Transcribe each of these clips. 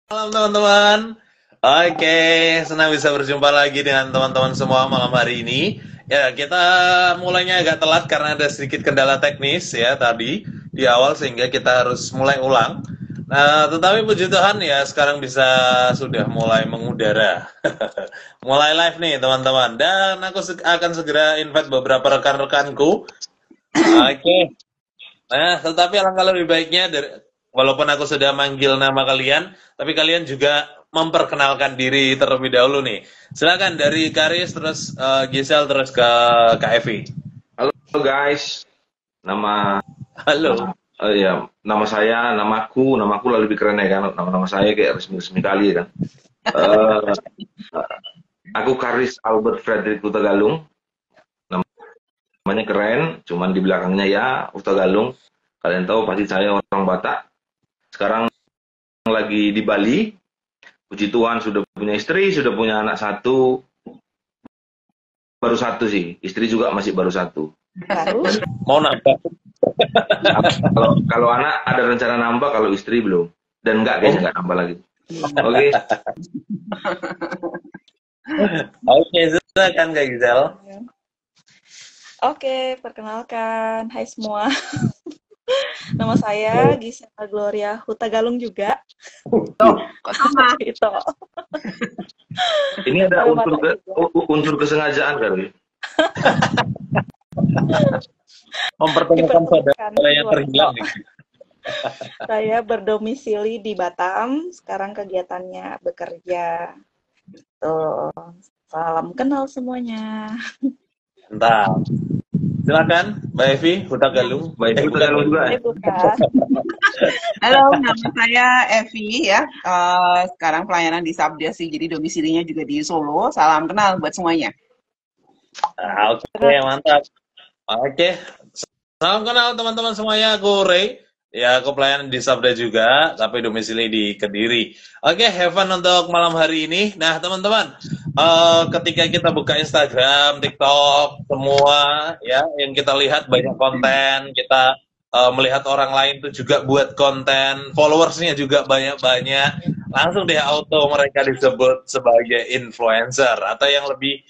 Malam teman-teman. Oke, senang bisa berjumpa lagi dengan teman-teman semua malam hari ini. Ya, kita mulainya agak telat karena ada sedikit kendala teknis ya tadi di awal sehingga kita harus mulai ulang. Nah, tetapi puji Tuhan ya sekarang bisa sudah mulai mengudara. Mulai live nih teman-teman. Dan aku akan segera invite beberapa rekan-rekanku. Oke. Nah, tetapi alangkah lebih baiknya walaupun aku sudah manggil nama kalian, tapi kalian juga memperkenalkan diri terlebih dahulu nih. Silakan dari Karis terus Gisel terus ke Kak Evi. Halo guys, nama Halo. ya nama saya, namaku lah lebih keren ya kan, nama saya kayak resmi-resmi kali ya kan. Eh, aku Karis Albert Frederick Hutagalung, namanya keren, cuman di belakangnya ya Hutagalung. Kalian tahu pasti saya orang Batak. Sekarang lagi di Bali. Puji Tuhan sudah punya istri, sudah punya anak satu, baru satu sih. Istri juga masih baru satu. Baru? Mau nambah? Kalau anak ada rencana nambah, kalau istri belum. Dan kayaknya nggak nambah lagi. Oke. Oke, silakan Kak Gisel. Oke, perkenalkan. Hai semua. Nama saya Gisela Gloria Hutagalung juga. Kok sama? Itu. Ini ada unsur kesengajaan kali. Mempertemukan saudara yang terhilang nih. Saya berdomisili di Batam. Sekarang kegiatannya bekerja. Tuh. Salam kenal semuanya. Entah. Silakan, Mbak Evi, Hutagalung. Mbak Evi Hutagalung juga ya? Halo, nama saya Evi ya. Sekarang pelayanan di Sabda sih, jadi domisilinya juga di Solo. Salam kenal buat semuanya. Oke, mantap. Oke, salam kenal teman-teman semuanya. Aku Ray. Ya, aku pelayanan di Sabda juga, tapi domisili di Kediri. Oke, have fun untuk malam hari ini. Nah, teman-teman, ketika kita buka Instagram, TikTok, semua ya yang kita lihat banyak konten, kita melihat orang lain tuh juga buat konten, followersnya juga banyak-banyak, langsung deh auto mereka disebut sebagai influencer atau yang lebih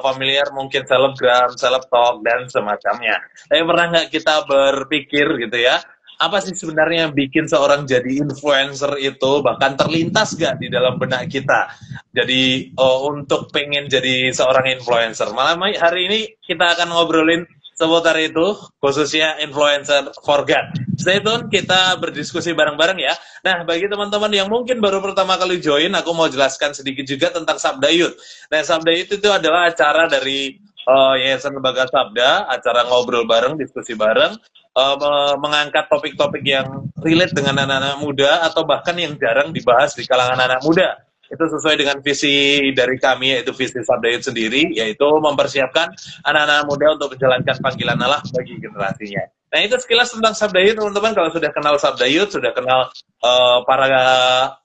familiar mungkin selebgram, selebtalk dan semacamnya. Tapi pernah nggak kita berpikir gitu ya? Apa sih sebenarnya yang bikin seorang jadi influencer itu, bahkan terlintas gak di dalam benak kita jadi untuk pengen jadi seorang influencer. Malam hari ini kita akan ngobrolin seputar itu, khususnya influencer for God. Stay tune, kita berdiskusi bareng-bareng ya. Nah, bagi teman-teman yang mungkin baru pertama kali join, aku mau jelaskan sedikit juga tentang Sabda Youth. Nah, Sabda Youth itu adalah acara dari Yayasan Lembaga Sabda, acara ngobrol bareng, diskusi bareng, mengangkat topik-topik yang relate dengan anak-anak muda atau bahkan yang jarang dibahas di kalangan anak muda. Itu sesuai dengan visi dari kami, yaitu visi Sabda Youth sendiri, yaitu mempersiapkan anak-anak muda untuk menjalankan panggilan Allah bagi generasinya. Nah, itu sekilas tentang Sabda Youth, teman-teman. Kalau sudah kenal Sabda Youth, sudah kenal para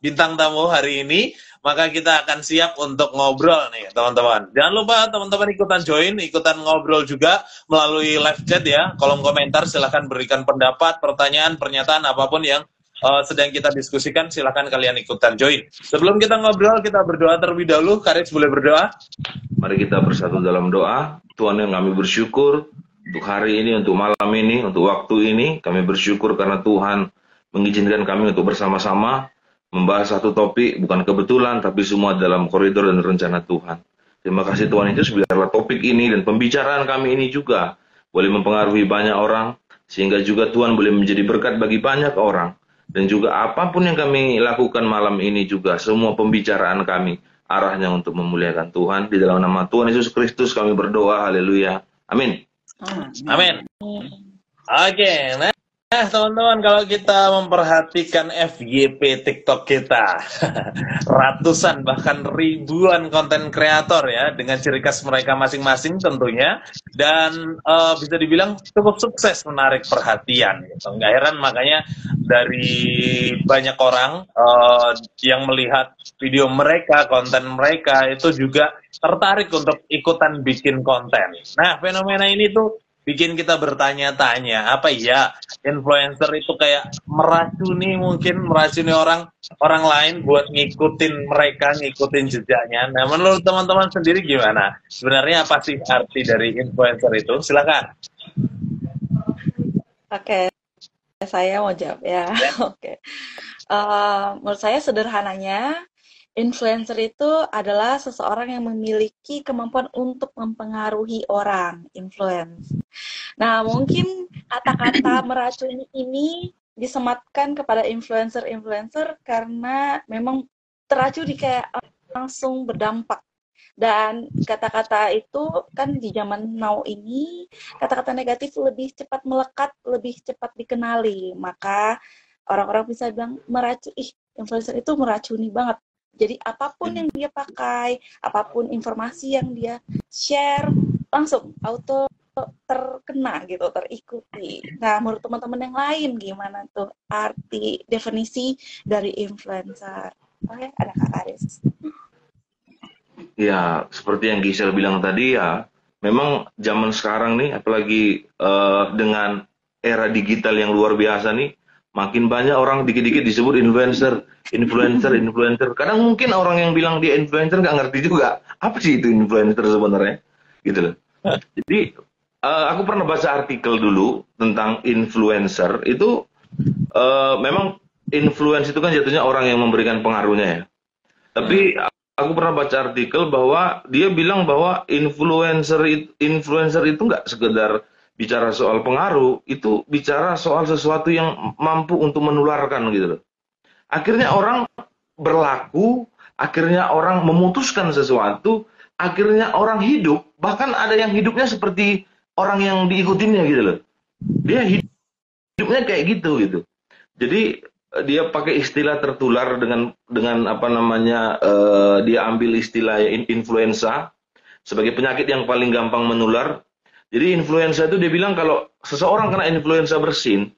bintang tamu hari ini, maka kita akan siap untuk ngobrol nih teman-teman. Jangan lupa teman-teman ikutan join, ikutan ngobrol juga melalui live chat ya, kolom komentar. Silahkan berikan pendapat, pertanyaan, pernyataan apapun yang sedang kita diskusikan, silahkan kalian ikutan join. Sebelum kita ngobrol, kita berdoa terlebih dahulu. Karis boleh berdoa? Mari kita bersatu dalam doa. Tuhan yang kami bersyukur untuk hari ini, untuk malam ini, untuk waktu ini. Kami bersyukur karena Tuhan mengizinkan kami untuk bersama-sama membahas satu topik, bukan kebetulan, tapi semua dalam koridor dan rencana Tuhan. Terima kasih Tuhan Yesus, biarlah topik ini dan pembicaraan kami ini juga boleh mempengaruhi banyak orang, sehingga juga Tuhan boleh menjadi berkat bagi banyak orang. Dan juga apapun yang kami lakukan malam ini juga, semua pembicaraan kami arahnya untuk memuliakan Tuhan. Di dalam nama Tuhan Yesus Kristus kami berdoa, haleluya, amin. Amin. Oke, nah teman-teman, kalau kita memperhatikan FYP TikTok kita, ratusan bahkan ribuan konten kreator ya, dengan ciri khas mereka masing-masing tentunya, dan bisa dibilang cukup sukses menarik perhatian. Gitu. Nggak heran makanya dari banyak orang yang melihat video mereka, konten mereka itu juga tertarik untuk ikutan bikin konten. Nah, fenomena ini tuh bikin kita bertanya-tanya, apa ya influencer itu kayak meracuni orang lain buat ngikutin mereka, ngikutin jejaknya. Nah, menurut teman-teman sendiri gimana? Sebenarnya apa sih arti dari influencer itu? Silakan. Oke, saya mau jawab ya. Oke. Menurut saya sederhananya, influencer itu adalah seseorang yang memiliki kemampuan untuk mempengaruhi orang, influence. Nah, mungkin kata-kata meracuni ini disematkan kepada influencer-influencer karena memang teracuni kayak langsung berdampak. Dan kata-kata itu kan di zaman now ini, kata-kata negatif lebih cepat melekat, lebih cepat dikenali. Maka orang-orang bisa bilang influencer itu meracuni banget. Jadi apapun yang dia pakai, apapun informasi yang dia share, langsung auto terkena gitu, terikuti. Nah, menurut teman-teman yang lain gimana tuh arti definisi dari influencer? Oke, ada Kak Aris. Ya, seperti yang Gisel bilang tadi ya, memang zaman sekarang nih, apalagi dengan era digital yang luar biasa nih, makin banyak orang dikit-dikit disebut influencer. Kadang mungkin orang yang bilang dia influencer nggak ngerti juga, apa sih itu influencer sebenarnya, gitu loh. Jadi, aku pernah baca artikel dulu tentang influencer, itu memang influence itu kan jatuhnya orang yang memberikan pengaruhnya ya. Tapi aku pernah baca artikel bahwa dia bilang bahwa influencer itu nggak sekedar bicara soal pengaruh, itu bicara soal sesuatu yang mampu untuk menularkan gitu loh. Akhirnya orang berlaku, akhirnya orang memutuskan sesuatu, akhirnya orang hidup, bahkan ada yang hidupnya seperti orang yang diikutinnya gitu loh. Dia hidupnya kayak gitu. Jadi dia pakai istilah tertular dengan apa namanya, dia ambil istilah influenza sebagai penyakit yang paling gampang menular. Jadi influenza itu dia bilang kalau seseorang kena influenza bersin,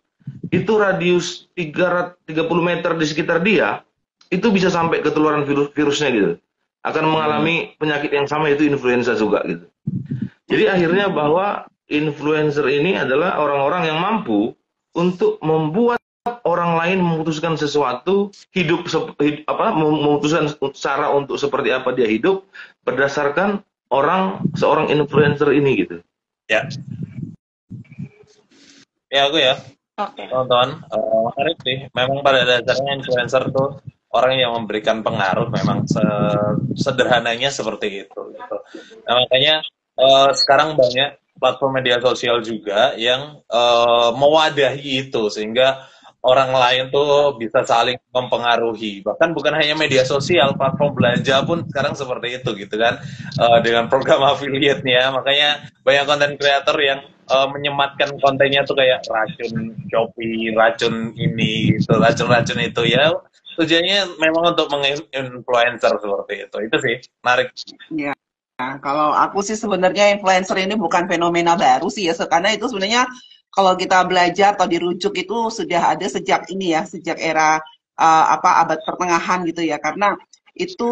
itu radius 330 meter di sekitar dia itu bisa sampai ketularan virusnya gitu. Akan mengalami penyakit yang sama, itu influenza juga gitu. Jadi akhirnya bahwa influencer ini adalah orang-orang yang mampu untuk membuat orang lain memutuskan sesuatu, memutuskan cara untuk seperti apa dia hidup berdasarkan seorang influencer ini gitu. Ya. Ya, aku ya. Oke. Tonton, menarik sih. Memang pada dasarnya influencer tuh orang yang memberikan pengaruh, memang sederhananya seperti itu. Gitu. Nah, makanya sekarang banyak platform media sosial juga yang mewadahi itu, sehingga orang lain tuh bisa saling mempengaruhi. Bahkan bukan hanya media sosial, platform belanja pun sekarang seperti itu gitu kan, dengan program affiliate-nya. Makanya banyak konten kreator yang menyematkan kontennya tuh kayak racun Shopee, racun ini, gitu, racun-racun itu ya. Tujuannya memang untuk menginfluencer seperti itu. Itu sih menarik. Ya, kalau aku sih sebenarnya influencer ini bukan fenomena baru sih ya, karena itu sebenarnya kalau kita belajar atau dirujuk itu sudah ada sejak sejak era abad pertengahan gitu ya, karena itu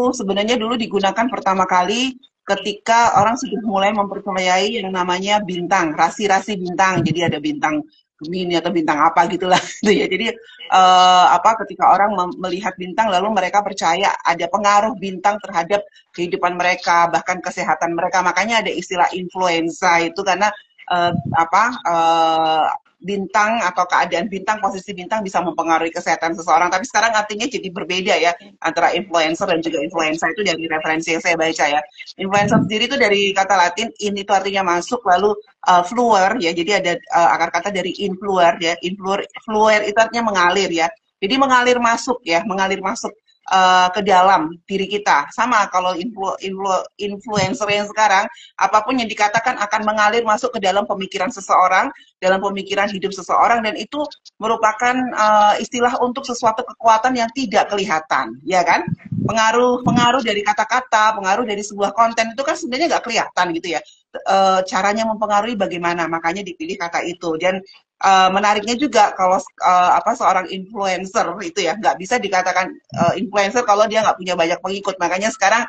sebenarnya dulu digunakan pertama kali ketika orang sudah mulai mempercayai yang namanya bintang, rasi-rasi bintang. Jadi ada bintang Gemini atau bintang apa gitulah gitu ya. Jadi ketika orang melihat bintang lalu mereka percaya ada pengaruh bintang terhadap kehidupan mereka, bahkan kesehatan mereka. Makanya ada istilah influenza itu karena bintang atau keadaan bintang, posisi bintang bisa mempengaruhi kesehatan seseorang. Tapi sekarang artinya jadi berbeda ya antara influencer dan juga influenza. Itu dari referensi yang saya baca ya. Influencer sendiri itu dari kata Latin in, itu artinya masuk, lalu fluer ya. Jadi ada akar kata dari influer ya. Fluer itu artinya mengalir ya. Jadi mengalir masuk ya, mengalir masuk ke dalam diri kita. Sama kalau influencer yang sekarang, apapun yang dikatakan akan mengalir masuk ke dalam pemikiran seseorang, dalam pemikiran hidup seseorang, dan itu merupakan istilah untuk sesuatu kekuatan yang tidak kelihatan, ya kan? Pengaruh dari kata-kata, pengaruh dari sebuah konten itu kan sebenarnya nggak kelihatan gitu ya. Caranya mempengaruhi bagaimana, makanya dipilih kata itu. Dan menariknya juga kalau seorang influencer itu ya nggak bisa dikatakan influencer kalau dia nggak punya banyak pengikut. Makanya sekarang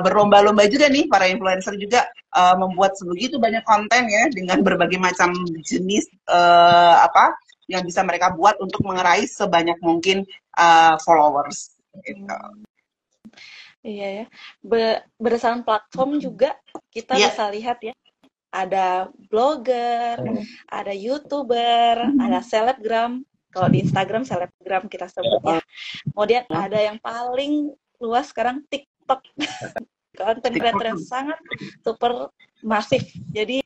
berlomba-lomba juga nih para influencer juga membuat sebegitu banyak konten ya dengan berbagai macam jenis yang bisa mereka buat untuk mengerai sebanyak mungkin followers. Gitu. Iya ya. Berdasarkan platform juga kita bisa lihat ya. Ada blogger, ada YouTuber, ada selebgram. Kalau di Instagram selebgram kita sebut ya. Kemudian ada yang paling luas sekarang TikTok. Konten kreator yang sangat super masif. Jadi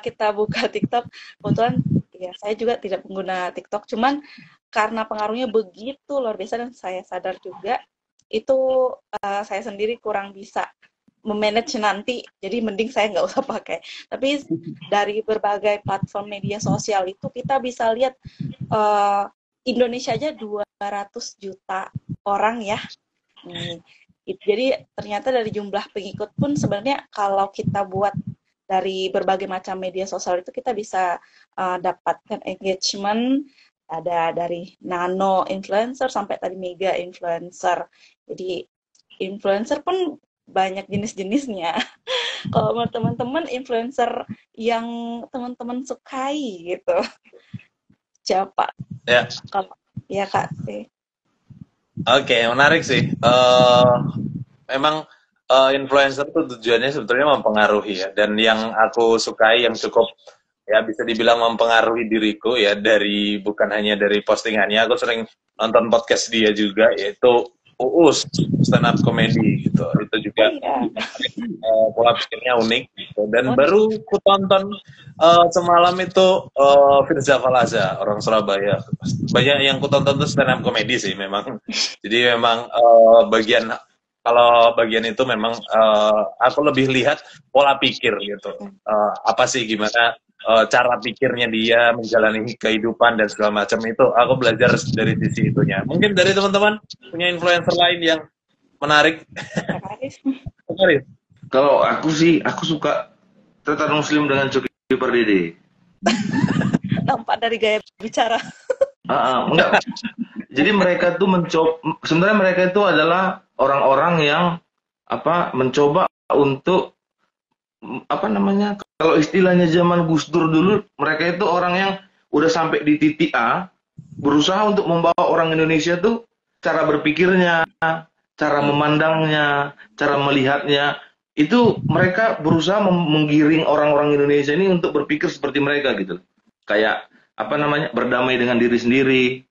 kita buka TikTok, kebetulan ya saya juga tidak pengguna TikTok, cuman karena pengaruhnya begitu luar biasa dan saya sadar juga itu saya sendiri kurang bisa memanage nanti, jadi mending saya nggak usah pakai. Tapi dari berbagai platform media sosial itu kita bisa lihat Indonesia aja 200 juta orang ya. Jadi ternyata dari jumlah pengikut pun sebenarnya kalau kita buat dari berbagai macam media sosial itu kita bisa dapatkan engagement, ada dari nano influencer sampai tadi mega influencer. Jadi influencer pun banyak jenis-jenisnya. Kalau menurut teman-teman influencer yang teman-teman sukai gitu, siapa? Ya. Kalau ya Kak. Oke, menarik sih. Memang influencer itu tujuannya sebetulnya mempengaruhi ya. Dan yang aku sukai yang cukup ya bisa dibilang mempengaruhi diriku ya dari bukan hanya dari postingannya. Aku sering nonton podcast dia juga, yaitu Uus stand up comedy gitu. Itu juga pola pikirnya unik gitu. Dan baru ku tonton semalam itu Firza Falaza, orang Surabaya. Banyak yang ku tonton tuh stand up comedy sih memang. Jadi memang kalau bagian itu memang aku lebih lihat pola pikir gitu. Apa sih gimana cara pikirnya dia menjalani kehidupan dan segala macam itu aku belajar dari sisi itunya. Mungkin dari teman-teman punya influencer lain yang menarik. Kalau aku sih, aku suka Tata Muslim dengan Coki Pardede. Nampak dari gaya bicara. Enggak. Jadi mereka tuh sebenarnya mereka itu adalah orang-orang yang mencoba untuk kalau istilahnya zaman Gus Dur dulu, mereka itu orang yang udah sampai di titik A, berusaha untuk membawa orang Indonesia tuh cara berpikirnya, cara memandangnya, cara melihatnya, itu mereka berusaha menggiring orang-orang Indonesia ini untuk berpikir seperti mereka gitu. Kayak berdamai dengan diri sendiri,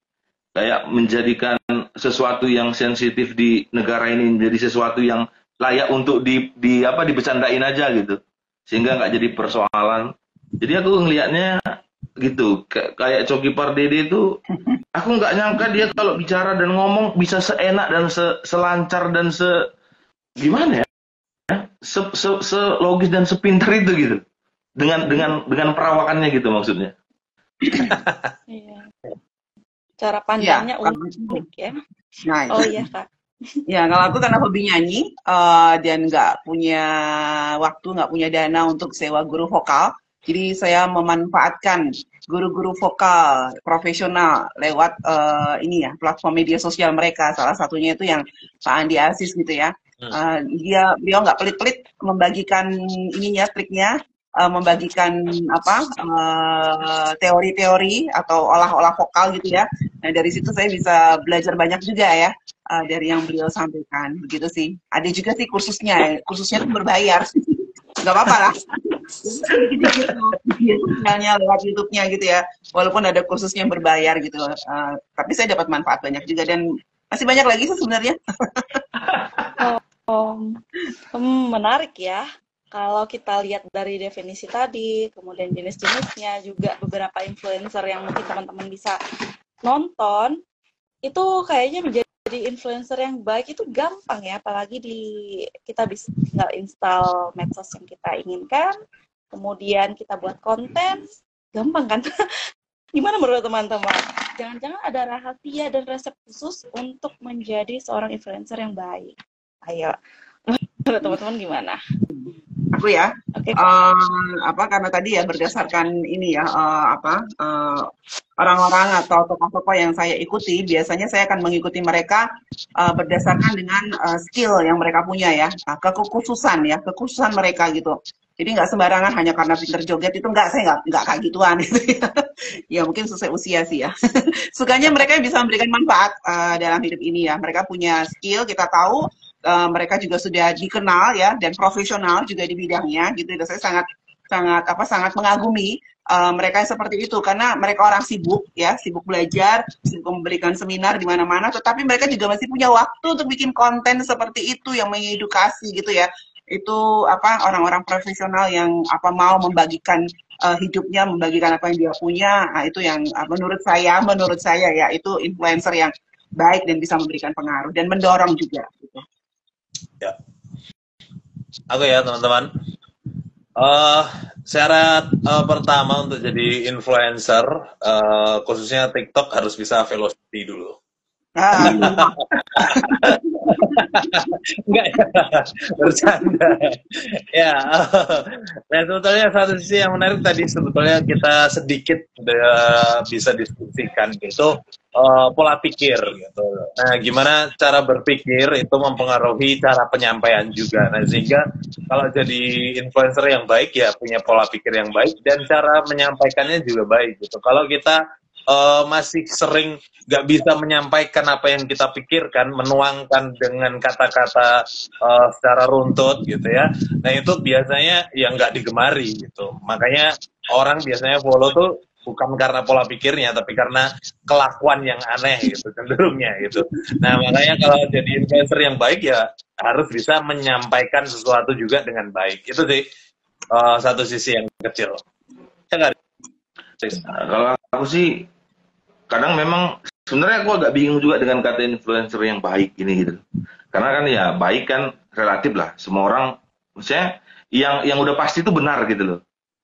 kayak menjadikan sesuatu yang sensitif di negara ini menjadi sesuatu yang layak untuk dibecandain aja gitu, sehingga nggak jadi persoalan. Jadi aku ngelihatnya gitu, kayak Coki Pardede itu, aku nggak nyangka dia kalau bicara dan ngomong bisa seenak dan selancar dan gimana ya, selogis dan sepintar itu gitu, dengan perawakannya gitu maksudnya. Iya. Cara pandangnya unik ya. Nah, oh iya Kak. Ya, kalau aku karena hobi nyanyi dan nggak punya waktu, nggak punya dana untuk sewa guru vokal, jadi saya memanfaatkan guru-guru vokal profesional lewat platform media sosial mereka. Salah satunya itu yang Pak Andi Aziz gitu ya. Beliau nggak pelit-pelit membagikan triknya, membagikan teori-teori atau olah-olah vokal gitu ya. Nah dari situ saya bisa belajar banyak juga ya. Dari yang beliau sampaikan, begitu sih. Ada juga sih kursusnya tuh berbayar, nggak apa-apa lah. Channelnya lewat YouTube-nya gitu ya, walaupun ada kursusnya yang berbayar gitu. Tapi saya dapat manfaat banyak juga dan masih banyak lagi sih sebenarnya. Menarik ya. Kalau kita lihat dari definisi tadi, kemudian jenis-jenisnya, juga beberapa influencer yang mungkin teman-teman bisa nonton, itu kayaknya menjadi influencer yang baik itu gampang ya, apalagi kita bisa tinggal install medsos yang kita inginkan, kemudian kita buat konten, gampang kan? Gimana menurut teman-teman? Jangan-jangan ada rahasia dan resep khusus untuk menjadi seorang influencer yang baik? Ayo, menurut teman-teman gimana? Aku ya, Oke. karena tadi ya berdasarkan ini ya, orang-orang atau tokoh-tokoh yang saya ikuti, biasanya saya akan mengikuti mereka berdasarkan dengan skill yang mereka punya ya, kekhususan mereka gitu. Jadi nggak sembarangan hanya karena pinter joget itu nggak, saya nggak kayak gituan gitu ya. Ya mungkin sesuai usia sih ya. Sukanya mereka yang bisa memberikan manfaat dalam hidup ini ya. Mereka punya skill, kita tahu mereka juga sudah dikenal ya dan profesional juga di bidangnya gitu. Dan saya sangat mengagumi mereka yang seperti itu karena mereka orang sibuk ya, sibuk belajar, sibuk memberikan seminar di mana-mana, tetapi mereka juga masih punya waktu untuk bikin konten seperti itu yang mengedukasi gitu ya. Itu orang-orang profesional yang mau membagikan hidupnya, membagikan apa yang dia punya. Nah, itu yang menurut saya ya itu influencer yang baik dan bisa memberikan pengaruh dan mendorong juga gitu. Ya. Aku ya teman-teman. Syarat pertama untuk jadi influencer, khususnya TikTok harus bisa velocity dulu. Enggak ya, bercanda. Ya, nah sebetulnya satu sisi yang menarik tadi sebetulnya kita sedikit bisa diskusikan gitu pola pikir gitu. Nah, gimana cara berpikir itu mempengaruhi cara penyampaian juga. Nah, sehingga kalau jadi influencer yang baik ya punya pola pikir yang baik dan cara menyampaikannya juga baik gitu. Kalau kita masih sering nggak bisa menyampaikan apa yang kita pikirkan, menuangkan dengan kata-kata secara runtut gitu ya. Nah itu biasanya yang nggak digemari gitu. Makanya orang biasanya follow tuh bukan karena pola pikirnya, tapi karena kelakuan yang aneh gitu cenderungnya gitu. Nah makanya kalau jadi influencer yang baik ya harus bisa menyampaikan sesuatu juga dengan baik. Itu sih satu sisi yang kecil. Kalau aku sih kadang memang sebenarnya aku agak bingung juga dengan kata influencer yang baik ini gitu. Karena kan ya baik kan relatif lah. Semua orang maksudnya yang udah pasti itu benar gitu loh.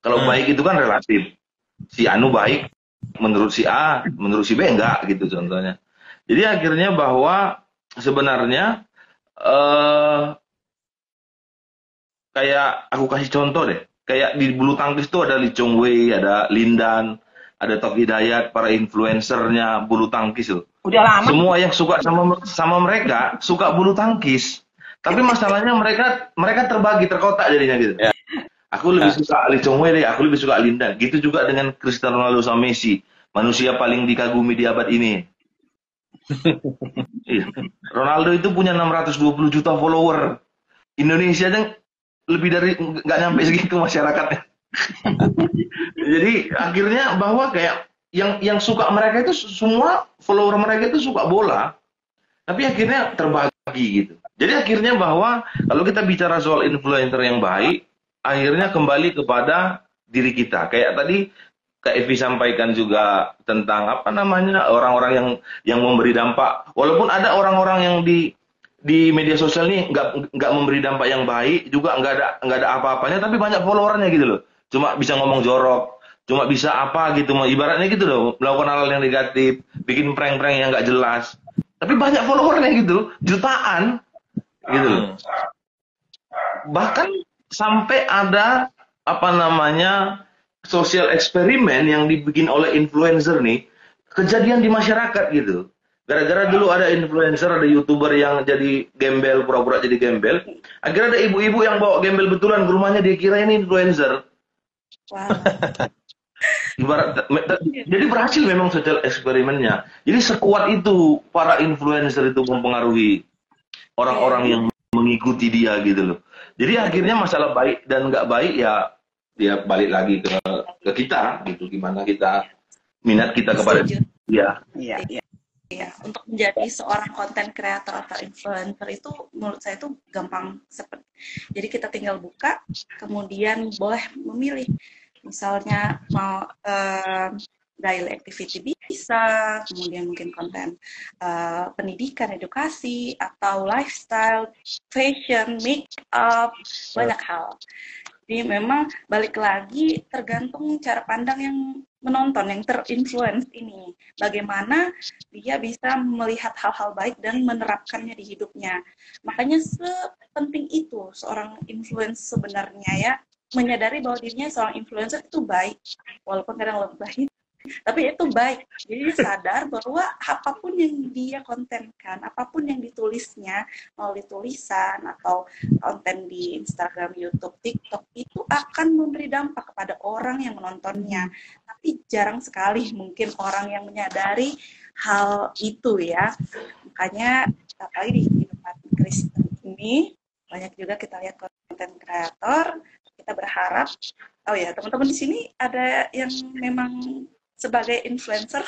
Kalau baik itu kan relatif. Si Anu baik menurut si A, menurut si B enggak gitu contohnya. Jadi akhirnya bahwa sebenarnya kayak aku kasih contoh deh. Kayak di bulu tangkis tuh ada Lee Chong Wei, ada Lindan, ada Tok Hidayat, para influencernya bulu tangkis tuh. Udah lama. Semua yang suka sama mereka suka bulu tangkis. Tapi masalahnya mereka terbagi, terkotak jadinya gitu. Ya. Aku lebih suka Lee Chong Wei deh, aku lebih suka Lindan. Gitu juga dengan Cristiano Ronaldo sama Messi, manusia paling dikagumi di abad ini. Ronaldo itu punya 620 juta follower. Indonesia aja lebih dari nggak nyampe segitu masyarakatnya. Jadi akhirnya bahwa kayak yang suka mereka itu semua follower mereka itu suka bola, tapi akhirnya terbagi gitu. Jadi akhirnya bahwa kalau kita bicara soal influencer yang baik, akhirnya kembali kepada diri kita. Kayak tadi Kak Evi sampaikan juga tentang apa namanya orang-orang yang memberi dampak. Walaupun ada orang-orang yang di media sosial nih nggak memberi dampak yang baik, juga nggak ada apa-apanya, tapi banyak followernya gitu loh. Cuma bisa ngomong jorok, cuma bisa apa gitu, ibaratnya gitu loh, melakukan hal yang negatif, bikin prank-prank yang nggak jelas. Tapi banyak followernya gitu, jutaan gitu loh. Bahkan sampai ada apa namanya sosial eksperimen yang dibikin oleh influencer nih, kejadian di masyarakat gitu. Gara-gara dulu ada influencer, ada YouTuber yang jadi gembel, pura-pura jadi gembel. Akhirnya ada ibu-ibu yang bawa gembel betulan ke rumahnya, dia kira ini influencer. Wow. Jadi berhasil memang sosial eksperimennya. Jadi sekuat itu para influencer itu mempengaruhi orang-orang yang mengikuti dia gitu loh. Jadi akhirnya masalah baik dan nggak baik ya dia balik lagi ke kita gitu. Gimana kita minat kita kepada dia. Iya. Ya, untuk menjadi seorang konten kreator atau influencer itu menurut saya itu gampang seperti. Jadi kita tinggal buka, kemudian boleh memilih. Misalnya mau daily activity bisa, kemudian mungkin konten pendidikan, edukasi, atau lifestyle, fashion, make up, banyak hal. Jadi memang balik lagi tergantung cara pandang yang menonton, yang terinfluence ini. Bagaimana dia bisa melihat hal-hal baik dan menerapkannya di hidupnya. Makanya sepenting itu seorang influencer sebenarnya ya, menyadari bahwa dirinya seorang influencer itu baik, walaupun kadang lebay, tapi itu baik. Jadi dia sadar bahwa apapun yang dia kontenkan, apapun yang ditulisnya melalui tulisan atau konten di Instagram, YouTube, TikTok, itu akan memberi dampak kepada orang yang menontonnya. Tapi jarang sekali mungkin orang yang menyadari hal itu ya. Makanya apalagi di kehidupan Kristen ini banyak juga kita lihat konten kreator. Kita berharap, oh ya teman-teman di sini ada yang memang sebagai influencer.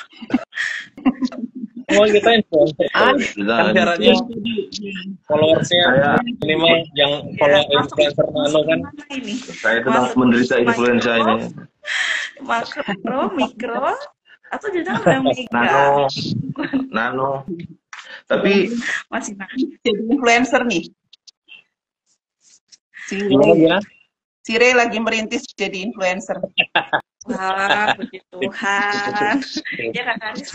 Oh, kita influencer. Kan syaratnya followersnya Saya minimal yang follow influencer nano kan. saya sedang menderita influenza ini. Makro, mikro, atau jangan yang mega. Nano. Tapi Masih Jadi influencer nih. Gimana ya? Si Ray lagi merintis jadi influencer. wah, puji Tuhan. Ya kan Aris?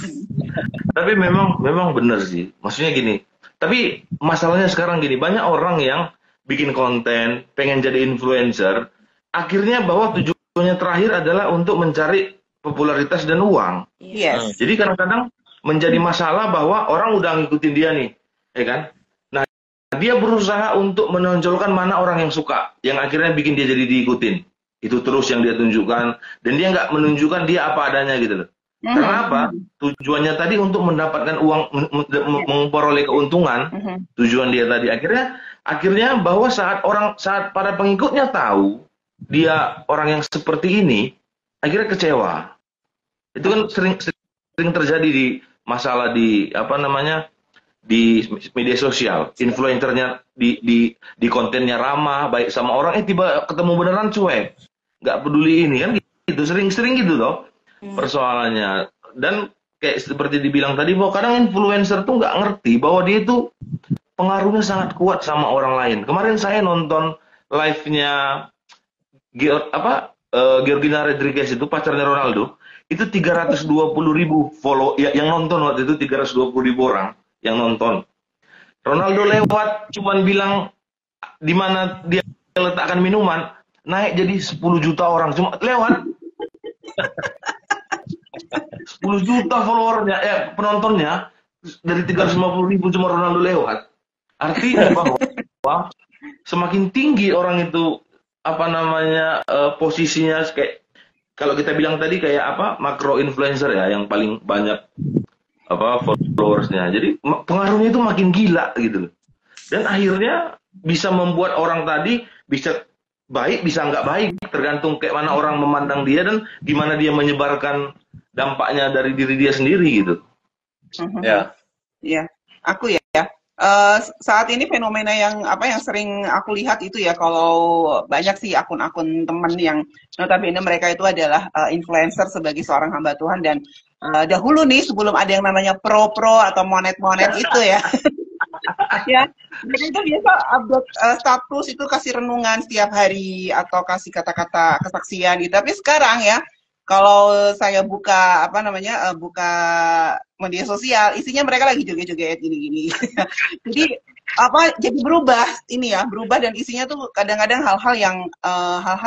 tapi memang benar sih. Maksudnya gini. Tapi masalahnya sekarang gini, banyak orang yang bikin konten, pengen jadi influencer, akhirnya bahwa tujuannya terakhir adalah untuk mencari popularitas dan uang. Yes. Jadi kadang-kadang menjadi masalah bahwa orang udah ngikutin dia nih, ya kan? Nah, dia berusaha untuk menonjolkan mana orang yang suka, yang akhirnya bikin dia jadi diikutin. Itu terus yang dia tunjukkan, dan dia nggak menunjukkan dia apa adanya gitu loh. Karena apa? Tujuannya tadi untuk mendapatkan uang, memperoleh keuntungan. Tujuan dia tadi akhirnya bahwa saat para pengikutnya tahu dia orang yang seperti ini, akhirnya kecewa. Itu kan sering terjadi di masalah di di media sosial. Influencernya di kontennya ramah, baik sama orang, tiba ketemu beneran cuek, nggak peduli ini kan gitu. Sering gitu toh persoalannya. Dan kayak seperti dibilang tadi bahwa kadang influencer tuh nggak ngerti bahwa dia itu pengaruhnya sangat kuat sama orang lain. Kemarin saya nonton live-nya Georgina Rodriguez, itu pacarnya Ronaldo. Itu 320.000 follow yang nonton waktu itu, 320.000 orang yang nonton. Ronaldo lewat cuman bilang di mana dia letakkan minuman, naik jadi 10 juta orang cuma lewat. 10 juta followernya, penontonnya dari 350.000 cuma Ronaldo lewat. Artinya bahwa semakin tinggi orang itu posisinya, kayak kalau kita bilang tadi kayak makro influencer ya, yang paling banyak followersnya. Jadi pengaruhnya itu makin gila gitu loh. Dan akhirnya bisa membuat orang tadi bisa baik, bisa nggak baik, tergantung kayak mana orang memandang dia dan gimana dia menyebarkan dampaknya dari diri dia sendiri gitu. Ya. Ya, aku ya. Saat ini fenomena yang sering aku lihat itu ya, kalau banyak sih akun-akun temen yang notabene mereka itu adalah influencer sebagai seorang hamba Tuhan, dan dahulu nih sebelum ada yang namanya pro atau monet itu ya. Ya, mereka itu biasa upload status itu, kasih renungan setiap hari atau kasih kata-kata kesaksian gitu. Tapi sekarang ya, kalau saya buka buka media sosial, isinya mereka lagi joget-joget gini-gini. Jadi berubah dan isinya tuh kadang-kadang hal-hal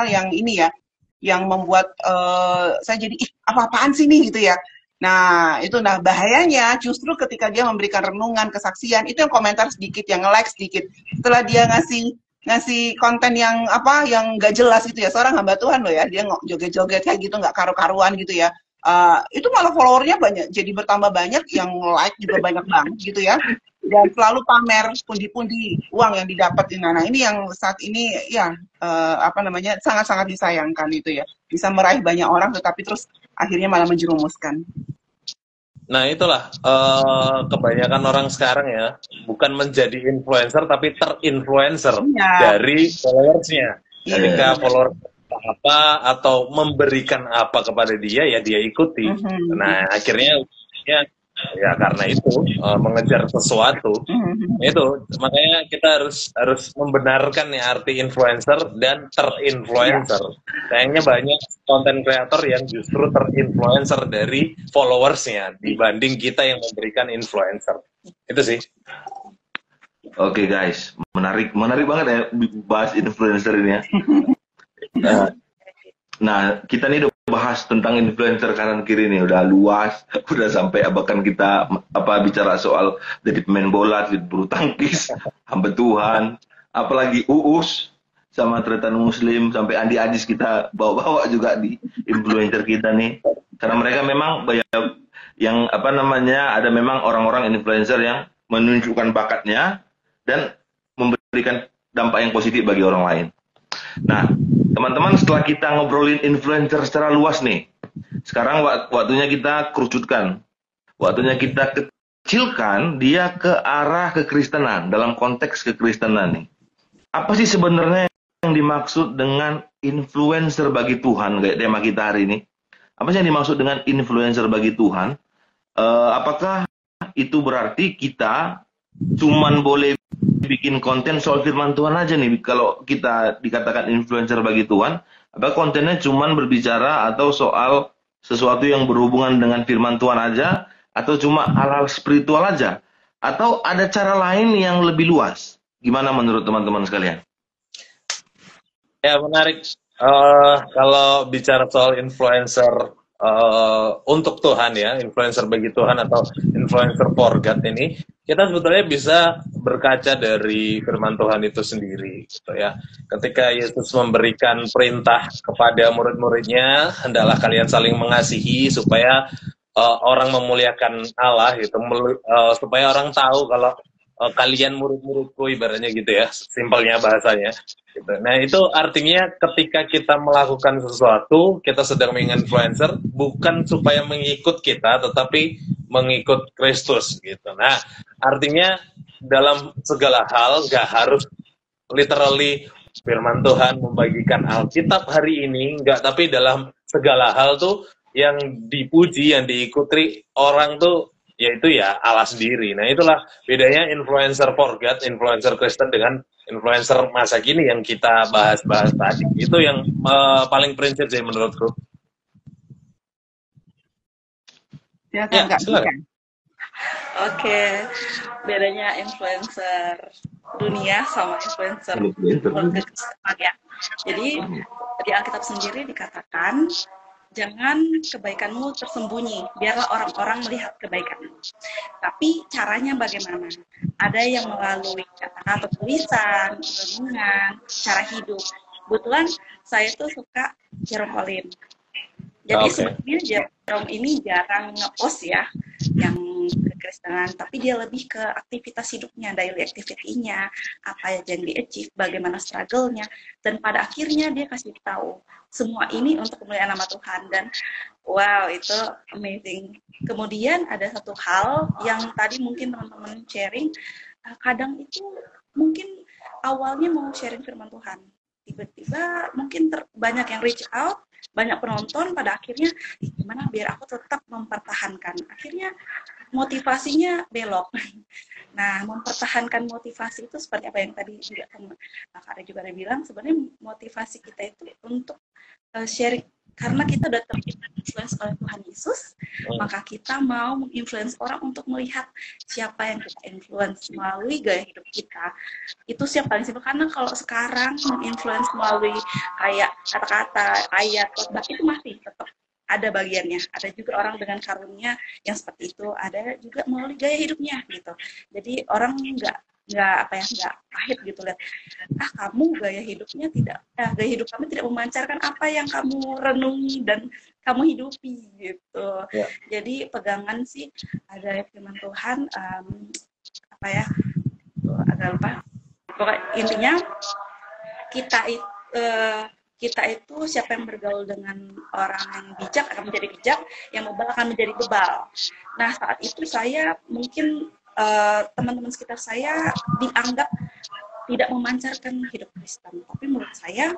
yang ini ya, yang membuat saya jadi apa-apaan sih nih gitu ya. Nah, bahayanya justru ketika dia memberikan renungan, kesaksian, itu yang komentar sedikit, yang like sedikit. Setelah dia ngasih konten yang nggak jelas gitu ya, seorang hamba Tuhan loh ya, dia joget-joget kayak gitu, nggak karu-karuan gitu ya, itu malah followernya banyak, jadi bertambah banyak, yang like juga banyak banget gitu ya, dan selalu pamer pundi-pundi uang yang didapat. Nah ini yang saat ini ya sangat-sangat disayangkan itu ya, bisa meraih banyak orang tetapi terus akhirnya malah menjerumuskan. Nah itulah kebanyakan orang sekarang ya, bukan menjadi influencer tapi terinfluencer dari followersnya. Ketika follower apa atau memberikan apa kepada dia, ya dia ikuti. Nah akhirnya ya karena itu mengejar sesuatu. Itu makanya kita harus membenarkan nih arti influencer dan terinfluencer. Kayaknya banyak konten kreator yang justru terinfluencer dari followersnya dibanding kita yang memberikan influencer. Itu sih. Oke guys, menarik banget ya bahas influencer ini ya. Nah, kita nih udah bahas tentang influencer kanan kiri nih, udah luas, udah sampai bahkan kita bicara soal dari pemain bola, dari bulu tangkis, hamba Tuhan, apalagi Uus sama Tretan Muslim sampai Andi Adis kita bawa-bawa juga di influencer kita nih. Karena mereka memang banyak yang ada memang orang-orang influencer yang menunjukkan bakatnya dan memberikan dampak yang positif bagi orang lain. Nah, teman-teman, setelah kita ngobrolin influencer secara luas nih, sekarang waktunya kita kerucutkan. Waktunya kita kecilkan dia ke arah kekristenan, dalam konteks kekristenan nih. Apa sih sebenarnya yang dimaksud dengan influencer bagi Tuhan, kayak tema kita hari ini? Apa sih yang dimaksud dengan influencer bagi Tuhan? Apakah itu berarti kita cuman boleh bikin konten soal firman Tuhan aja nih kalau kita dikatakan influencer bagi Tuhan? Apa kontennya cuman berbicara atau soal sesuatu yang berhubungan dengan firman Tuhan aja, atau cuma hal-hal spiritual aja, atau ada cara lain yang lebih luas? Gimana menurut teman-teman sekalian? Ya, menarik. Kalau bicara soal influencer untuk Tuhan ya, influencer bagi Tuhan atau influencer for God ini, kita sebetulnya bisa berkaca dari firman Tuhan itu sendiri, gitu ya. Ketika Yesus memberikan perintah kepada murid-muridnya, hendaklah kalian saling mengasihi supaya orang memuliakan Allah, gitu, supaya orang tahu kalau kalian murid-muridku, ibaratnya gitu ya, simpelnya bahasanya. Gitu. Nah, itu artinya ketika kita melakukan sesuatu, kita sedang menginfluencer, bukan supaya mengikut kita, tetapi mengikut Kristus gitu. Nah, artinya dalam segala hal nggak harus literally firman Tuhan membagikan Alkitab hari ini, nggak, tapi dalam segala hal tuh yang dipuji, yang diikuti orang tuh yaitu ya Allah sendiri. Nah, itulah bedanya influencer for God, influencer Kristen dengan influencer masa kini yang kita bahas-bahas tadi. Itu yang paling prinsip sih menurutku. Ya, silakan. Oke, bedanya influencer dunia sama influencer kekristenan ya. Jadi di Alkitab sendiri dikatakan, jangan kebaikanmu tersembunyi, biarlah orang-orang melihat kebaikanmu. Tapi caranya bagaimana? Ada yang melalui kata-kata atau tulisan, renungan, cara hidup. Kebetulan saya tuh suka Jerome Pauline. Jadi sebetulnya Jerome ini jarang nge-post ya yang kekristenan, tapi dia lebih ke aktivitas hidupnya, daily activity-nya, apa yang di-achieve, bagaimana struggle-nya, dan pada akhirnya dia kasih tahu semua ini untuk kemuliaan nama Tuhan. Dan wow, itu amazing. Kemudian ada satu hal yang tadi mungkin teman-teman sharing, kadang itu mungkin awalnya mau sharing firman Tuhan, tiba-tiba mungkin banyak yang reach out, banyak penonton, pada akhirnya gimana biar aku tetap mempertahankan, akhirnya motivasinya belok. Nah, mempertahankan motivasi itu seperti apa yang tadi juga Kak Ari juga ada bilang, sebenarnya motivasi kita itu untuk sharing, karena kita udah terinfluence oleh Tuhan Yesus, maka kita mau menginfluence orang untuk melihat siapa yang kita influence melalui gaya hidup kita. Itu sih yang paling simpel, karena kalau sekarang menginfluence melalui kayak kata-kata, ayat, khotbah, itu masih tetap ada bagiannya. Ada juga orang dengan karunia yang seperti itu, ada juga melalui gaya hidupnya gitu. Jadi orang nggak pahit gitu, lihat kamu gaya hidupnya tidak, gaya hidup kamu tidak memancarkan apa yang kamu renungi dan kamu hidupi gitu. Jadi pegangan sih ada firman Tuhan, agak lupa, pokoknya intinya kita itu siapa yang bergaul dengan orang yang bijak akan menjadi bijak, yang bebal akan menjadi bebal. Nah, saat itu saya mungkin teman-teman sekitar saya dianggap tidak memancarkan hidup Kristen, tapi menurut saya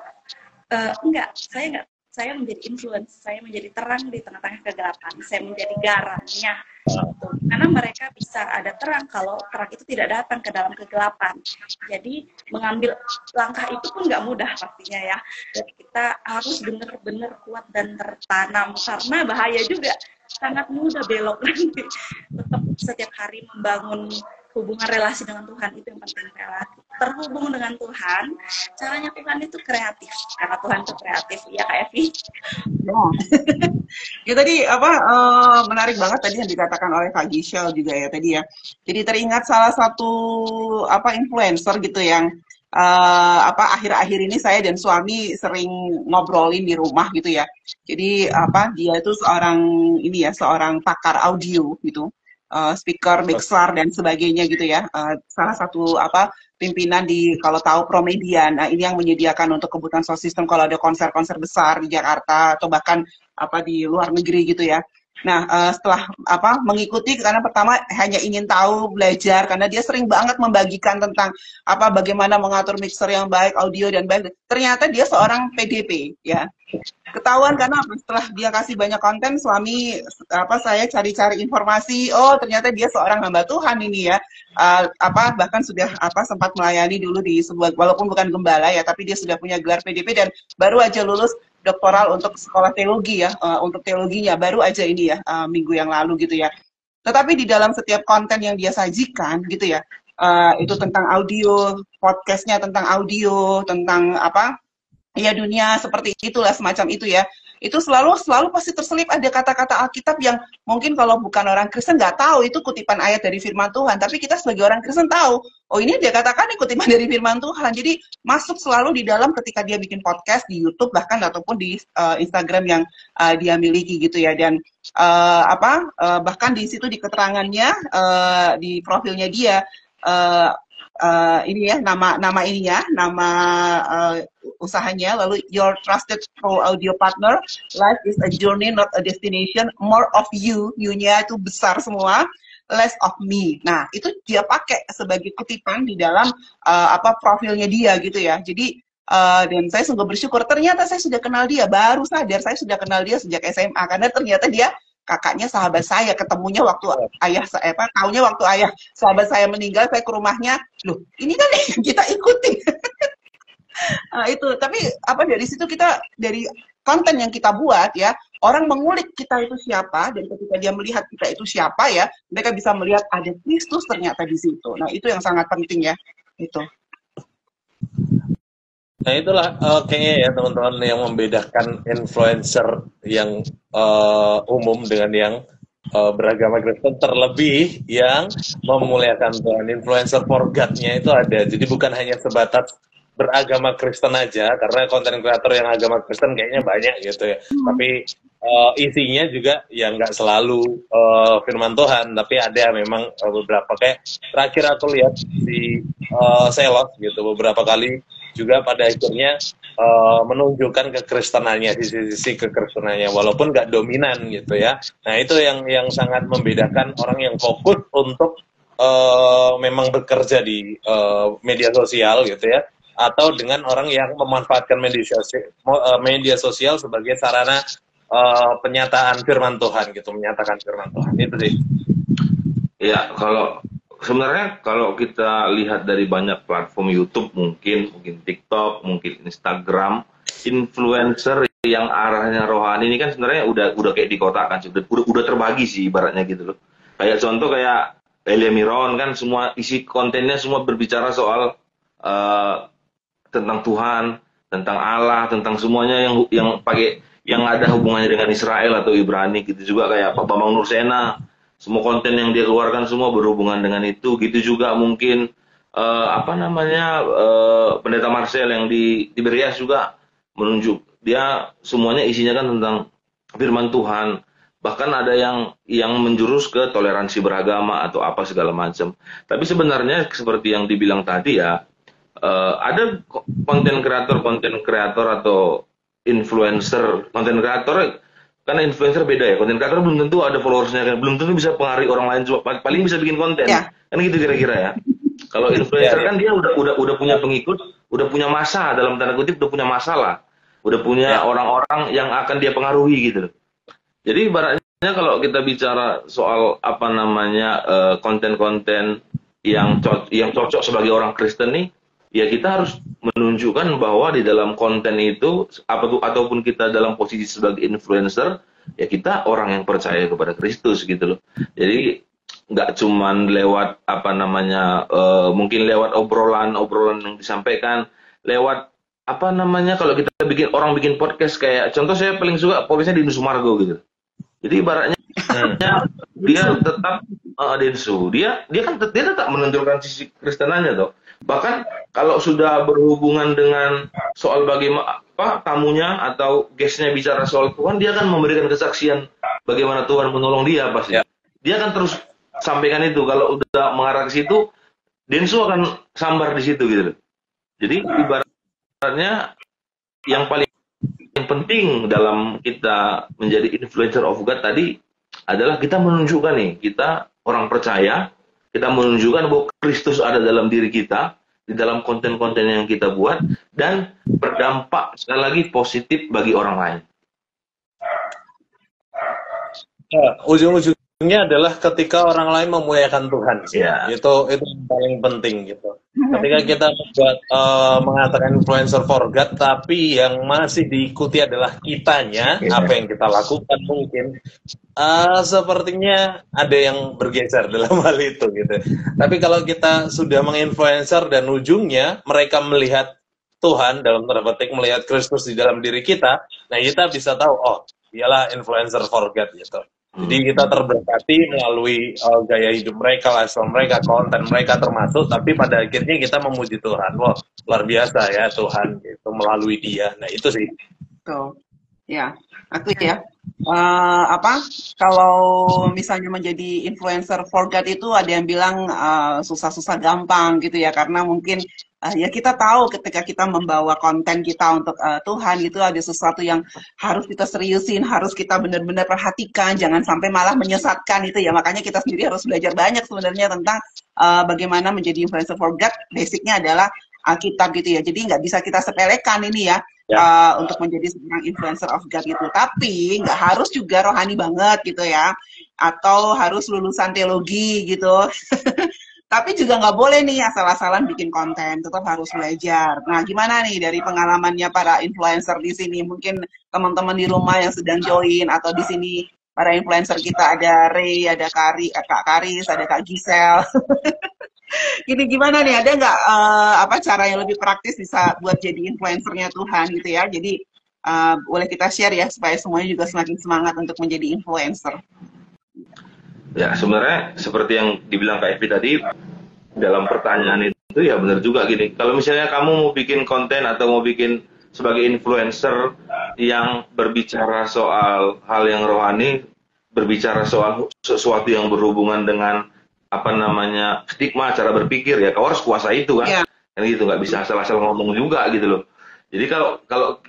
saya nggak saya menjadi influence, saya menjadi terang di tengah-tengah kegelapan, saya menjadi garamnya. Gitu. Karena mereka bisa ada terang kalau terang itu tidak datang ke dalam kegelapan. Jadi mengambil langkah itu pun nggak mudah pastinya ya. Jadi kita harus benar-benar kuat dan tertanam karena bahaya juga, sangat mudah belok nanti. Tetap setiap hari membangun hubungan relasi dengan Tuhan itu yang penting, relatif. Terhubung dengan Tuhan, caranya Tuhan itu kreatif. Karena Tuhan itu kreatif, ya Kak Evi. Ya. Ya tadi menarik banget tadi yang dikatakan oleh Kak Gisel juga ya tadi ya. Jadi teringat salah satu influencer gitu yang akhir-akhir ini saya dan suami sering ngobrolin di rumah gitu ya. Jadi dia itu seorang pakar audio gitu. Speaker, mixer dan sebagainya gitu ya. Salah satu pimpinan di kalau tahu Promedia. Nah, ini yang menyediakan untuk kebutuhan sound system kalau ada konser-konser besar di Jakarta atau bahkan di luar negeri gitu ya. Nah, setelah mengikuti karena pertama hanya ingin tahu, belajar karena dia sering banget membagikan tentang bagaimana mengatur mixer yang baik, audio dan baik. Ternyata dia seorang PDP ya. Ketahuan karena setelah dia kasih banyak konten, suami saya cari-cari informasi, oh ternyata dia seorang hamba Tuhan ini ya. Bahkan sudah sempat melayani dulu di sebuah, walaupun bukan gembala ya, tapi dia sudah punya gelar PDP dan baru aja lulus doktoral untuk sekolah teologi ya, untuk teologinya baru aja ini ya, minggu yang lalu gitu ya. Tetapi di dalam setiap konten yang dia sajikan gitu ya, itu tentang audio, podcastnya tentang audio, tentang ya dunia seperti itulah, semacam itu ya. Itu selalu pasti terselip ada kata-kata Alkitab yang mungkin kalau bukan orang Kristen nggak tahu itu kutipan ayat dari firman Tuhan, tapi kita sebagai orang Kristen tahu, oh ini dia katakan ini kutipan dari firman Tuhan. Jadi masuk selalu di dalam ketika dia bikin podcast di YouTube bahkan ataupun di Instagram yang dia miliki gitu ya. Dan bahkan di situ di keterangannya di profilnya dia ini ya nama ininya, nama usahanya, lalu your trusted pro audio partner, life is a journey not a destination, more of you-nya itu besar semua, less of me. Nah, itu dia pakai sebagai kutipan di dalam profilnya dia gitu ya. Jadi dan saya sungguh bersyukur, ternyata saya sudah kenal dia, baru sadar saya sudah kenal dia sejak SMA karena ternyata dia kakaknya sahabat saya, ketemunya waktu ayah saya, taunya waktu ayah sahabat saya meninggal, saya ke rumahnya, loh ini kan yang kita ikutin. Nah, itu, tapi dari situ kita, dari konten yang kita buat ya, orang mengulik kita itu siapa, dan ketika dia melihat kita itu siapa ya, mereka bisa melihat ada Kristus ternyata di situ. Nah, itu yang sangat penting ya, itu. Nah itulah kayaknya ya teman-teman yang membedakan influencer yang umum dengan yang beragama Kristen, terlebih yang memuliakan Tuhan. Influencer for God-nya itu ada, jadi bukan hanya sebatas beragama Kristen aja, karena konten kreator yang agama Kristen kayaknya banyak gitu ya, tapi isinya juga ya nggak selalu firman Tuhan, tapi ada memang beberapa, kayak terakhir aku lihat di Selos gitu, beberapa kali juga pada akhirnya menunjukkan kekristenannya, sisi-sisi kekristenannya, walaupun nggak dominan gitu ya. Nah itu yang sangat membedakan orang yang fokus untuk memang bekerja di media sosial gitu ya, atau dengan orang yang memanfaatkan media sosial sebagai sarana penyataan firman Tuhan gitu, menyatakan firman Tuhan. Itu sih. Ya, sebenarnya kalau kita lihat dari banyak platform YouTube, mungkin TikTok, mungkin Instagram, influencer yang arahnya rohani ini kan sebenarnya udah kayak dikotakkan, udah terbagi sih ibaratnya gitu loh. Kayak contoh kayak Elia Miron kan, semua isi kontennya semua berbicara soal tentang Tuhan, tentang Allah, tentang semuanya yang ada hubungannya dengan Israel atau Ibrani gitu. Juga kayak Pak Bambang Nursena, semua konten yang dia keluarkan semua berhubungan dengan itu. Gitu juga mungkin Pendeta Marcel yang di Tiberias juga menunjuk, dia semuanya isinya kan tentang firman Tuhan. Bahkan ada yang menjurus ke toleransi beragama atau apa segala macam. Tapi sebenarnya seperti yang dibilang tadi ya, ada konten kreator atau influencer. Konten kreator, karena influencer beda ya, konten kreator belum tentu ada followersnya, belum tentu bisa pengaruhi orang lain, paling bisa bikin konten kan gitu kira-kira ya. Kalau influencer kan dia udah punya pengikut, udah punya masa, dalam tanda kutip udah punya masalah. udah punya Ya. orang-orang yang akan dia pengaruhi gitu loh. Jadi ibaratnya kalau kita bicara soal apa namanya konten-konten yang cocok sebagai orang Kristen nih, ya kita harus menunjukkan bahwa di dalam konten itu ataupun kita dalam posisi sebagai influencer, ya kita orang yang percaya kepada Kristus gitu loh. Jadi nggak cuman lewat apa namanya mungkin lewat obrolan yang disampaikan, lewat apa namanya kalau kita bikin podcast, kayak contoh saya paling suka podcastnya di Sumargo gitu. Jadi ibaratnya dia tetap Densu, dia tetap menunjukkan sisi Kristenannya toh. Bahkan kalau sudah berhubungan dengan soal bagaimana tamunya atau guestnya bicara soal Tuhan, dia akan memberikan kesaksian bagaimana Tuhan menolong dia pasti. Ya. Dia akan terus sampaikan itu. Kalau udah mengarah ke situ, Densu akan sambar di situ gitu. Jadi ibaratnya yang paling penting dalam kita menjadi influencer of God tadi adalah kita menunjukkan nih, kita orang percaya, kita menunjukkan bahwa Kristus ada dalam diri kita, di dalam konten-konten yang kita buat, dan berdampak sekali lagi positif bagi orang lain. Ya, ujung-ujungnya adalah ketika orang lain memuliakan Tuhan. Ya. Itu yang paling penting gitu. Ketika kita mengatakan influencer for God, tapi yang masih diikuti adalah kitanya, apa yang kita lakukan mungkin sepertinya ada yang bergeser dalam hal itu gitu. Tapi kalau kita sudah menginfluencer dan ujungnya mereka melihat Tuhan, dalam tanda petik melihat Kristus di dalam diri kita, nah kita bisa tahu, oh dialah influencer for God gitu. Jadi kita terberkati melalui gaya hidup mereka, lifestyle mereka, konten mereka termasuk, tapi pada akhirnya kita memuji Tuhan. Wah, luar biasa ya Tuhan gitu melalui dia. Nah, itu sih. Tuh. Ya, aku ya. Kalau misalnya menjadi influencer for God itu ada yang bilang susah-susah gampang gitu ya, karena mungkin ya kita tahu ketika kita membawa konten kita untuk Tuhan itu ada sesuatu yang harus kita seriusin, harus kita benar-benar perhatikan, jangan sampai malah menyesatkan itu ya. Makanya kita sendiri harus belajar banyak sebenarnya tentang bagaimana menjadi influencer for God. Basicnya adalah Alkitab gitu ya. Jadi nggak bisa kita sepelekan ini ya. Untuk menjadi seorang influencer of God gitu. Tapi nggak harus juga rohani banget gitu ya. Atau harus lulusan teologi gitu. Tapi juga nggak boleh nih asal-asalan bikin konten. Tetap harus belajar. Nah, gimana nih dari pengalamannya para influencer di sini? Mungkin teman-teman di rumah yang sedang join atau di sini para influencer kita ada Ray, ada Kak Karis, ada Kak Gisel. Gini gimana nih, ada nggak cara yang lebih praktis bisa buat jadi influencernya Tuhan gitu ya. Jadi boleh kita share ya supaya semuanya juga semakin semangat untuk menjadi influencer. Ya, sebenarnya seperti yang dibilang Kak Evi tadi dalam pertanyaan itu ya benar juga gini. Kalau misalnya kamu mau bikin konten atau mau bikin sebagai influencer yang berbicara soal hal yang rohani, berbicara soal sesuatu yang berhubungan dengan apa namanya stigma cara berpikir, ya kau harus kuasai itu kan. Kan gitu, nggak bisa asal-asal ngomong juga gitu loh. Jadi kalau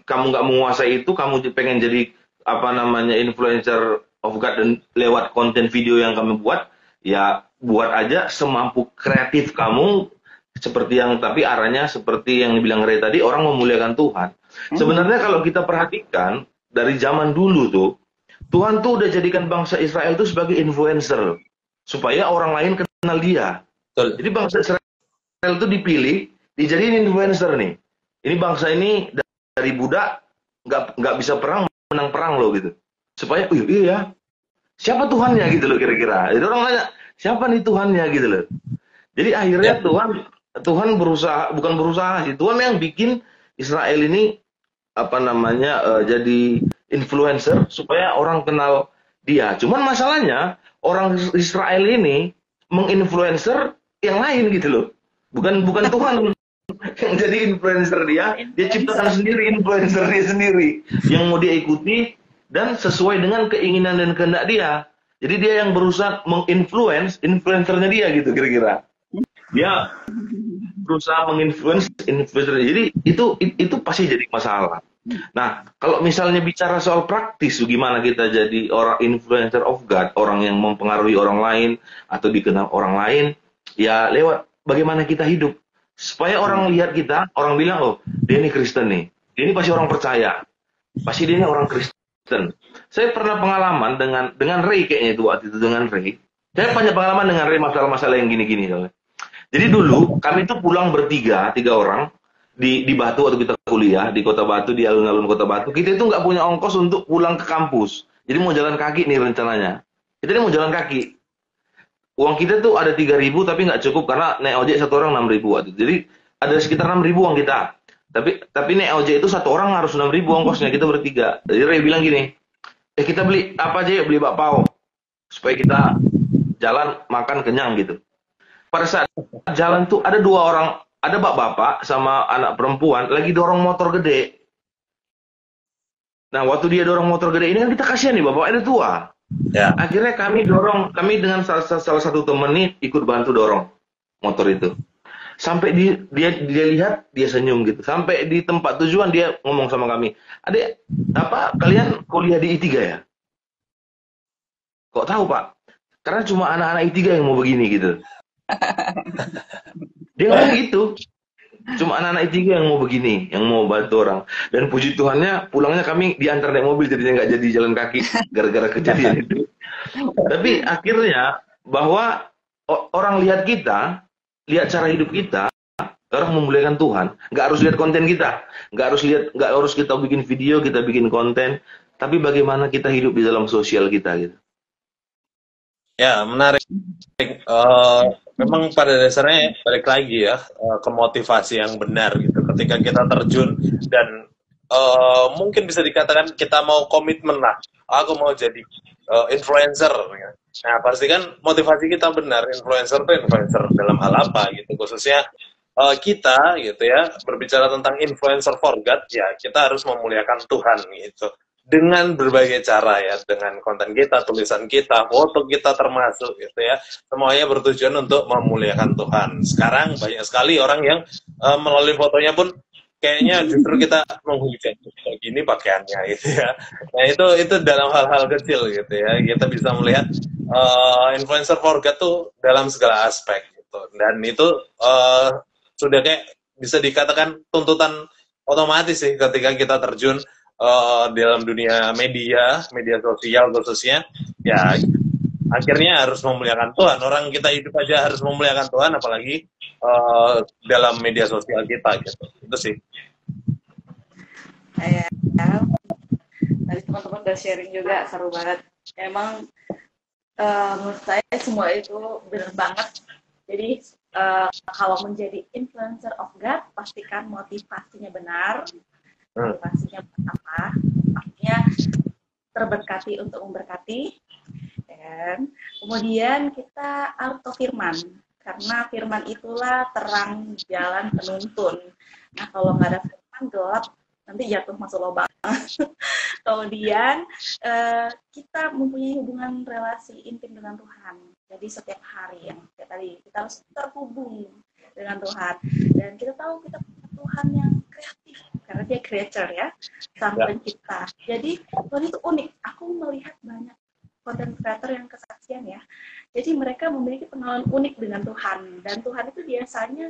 kamu nggak menguasai itu, kamu pengen jadi apa namanya influencer of God dan lewat konten video yang kamu buat, ya buat aja semampu kreatif kamu, seperti yang tapi arahnya seperti yang dibilang Ray tadi, orang memuliakan Tuhan. Sebenarnya kalau kita perhatikan dari zaman dulu tuh, Tuhan tuh udah jadikan bangsa Israel itu sebagai influencer supaya orang lain kenal dia. Betul. Jadi bangsa Israel itu dipilih, dijadiin influencer nih. Ini bangsa ini dari budak nggak bisa perang, menang perang loh gitu. Supaya iya ya, siapa Tuhannya gitu loh kira-kira. Jadi orang nanya, siapa nih Tuhannya gitu loh. Jadi akhirnya Tuhan bukan berusaha sih, Tuhan yang bikin Israel ini apa namanya jadi influencer supaya orang kenal dia. Cuman masalahnya orang Israel ini menginfluencer yang lain gitu loh. Bukan Tuhan yang jadi influencer dia ciptakan sendiri influencer dia sendiri yang mau dia ikuti dan sesuai dengan keinginan dan kehendak dia. Jadi dia yang berusaha menginfluence influencernya dia gitu kira-kira. Dia berusaha menginfluence influencer. Jadi itu pasti jadi masalah. Nah, kalau misalnya bicara soal praktis, gimana kita jadi orang influencer of God, orang yang mempengaruhi orang lain atau dikenal orang lain, ya lewat bagaimana kita hidup. Supaya orang lihat kita, orang bilang, oh dia ini Kristen nih, ini pasti orang percaya, pasti dia ini orang Kristen. Saya pernah pengalaman dengan Ray kayaknya itu waktu itu dengan Ray. Saya banyak pengalaman dengan Ray masalah-masalah yang gini-gini. Jadi dulu kami tuh pulang bertiga, 3 orang di Batu waktu kita kuliah di Kota Batu, di alun-alun Kota Batu. Kita itu nggak punya ongkos untuk pulang ke kampus. Jadi mau jalan kaki nih rencananya. Kita ini mau jalan kaki. Uang kita tuh ada 3.000 tapi nggak cukup karena naik ojek satu orang 6.000 waktu itu. Jadi ada sekitar 6.000 uang kita. Tapi naik ojek itu satu orang harus 6.000 ongkosnya, kita bertiga. Jadi Ray bilang gini, kita beli apa aja, beli bakpao supaya kita jalan makan kenyang gitu. Pada saat jalan tuh ada 2 orang, ada bapak-bapak sama anak perempuan lagi dorong motor gede. Nah waktu dia dorong motor gede ini kan kita kasihan nih, bapak ada tua. Ya. Akhirnya kami dengan salah satu temen nih ikut bantu dorong motor itu. Sampai dia lihat, dia senyum gitu. Sampai di tempat tujuan dia ngomong sama kami, "Adek, apa kalian kuliah di I3 ya?" "Kok tahu, Pak?" "Karena cuma anak-anak I3 yang mau begini," gitu. Dia ngomong gitu. Cuma anak-anak I3 yang mau begini, yang mau bantu orang. Dan puji Tuhannya, pulangnya kami diantar naik mobil, jadinya nggak jadi jalan kaki gara-gara kejadian itu. Tapi akhirnya bahwa orang lihat kita, lihat cara hidup kita, orang memuliakan Tuhan. Nggak harus lihat konten kita, nggak harus kita bikin video, kita bikin konten, tapi bagaimana kita hidup di dalam sosial kita gitu. Ya, menarik. Memang pada dasarnya balik lagi ya ke motivasi yang benar gitu. Ketika kita terjun dan mungkin bisa dikatakan kita mau komitmen lah. Aku mau jadi influencer. Nah, pasti kan motivasi kita benar. Influencer itu influencer dalam hal apa gitu. Khususnya kita gitu ya, berbicara tentang influencer for God, ya kita harus memuliakan Tuhan gitu. Dengan berbagai cara ya, dengan konten kita, tulisan kita, foto kita termasuk gitu ya, semuanya bertujuan untuk memuliakan Tuhan. Sekarang banyak sekali orang yang melalui fotonya pun kayaknya justru kita menghujat gini pakaiannya gitu ya. Nah itu dalam hal-hal kecil gitu ya, kita bisa melihat influencer for God tuh dalam segala aspek gitu. Dan itu sudah kayak bisa dikatakan tuntutan otomatis sih ketika kita terjun dalam dunia media sosial khususnya, ya akhirnya harus memuliakan Tuhan. Orang kita hidup aja harus memuliakan Tuhan, apalagi dalam media sosial kita gitu. Itu sih. Ya, tadi teman-teman udah sharing juga, seru banget. Emang menurut saya semua itu benar banget. Jadi kalau menjadi influencer of God, pastikan motivasinya benar. Motivasinya apa? Artinya terberkati untuk memberkati. Dan kemudian kita harus tahu firman, karena firman itulah terang jalan penuntun. Nah kalau nggak ada firman, gelap, nanti jatuh masuk lubang. Kemudian kita mempunyai hubungan relasi intim dengan Tuhan. Jadi setiap hari yang kayak tadi kita harus terhubung dengan Tuhan. Dan kita tahu kita punya Tuhan yang kreatif, karena dia creator ya, sang pencipta. Jadi Tuhan itu unik. Aku melihat banyak konten kreator yang kesaksian ya. Jadi mereka memiliki pengalaman unik dengan Tuhan. Dan Tuhan itu biasanya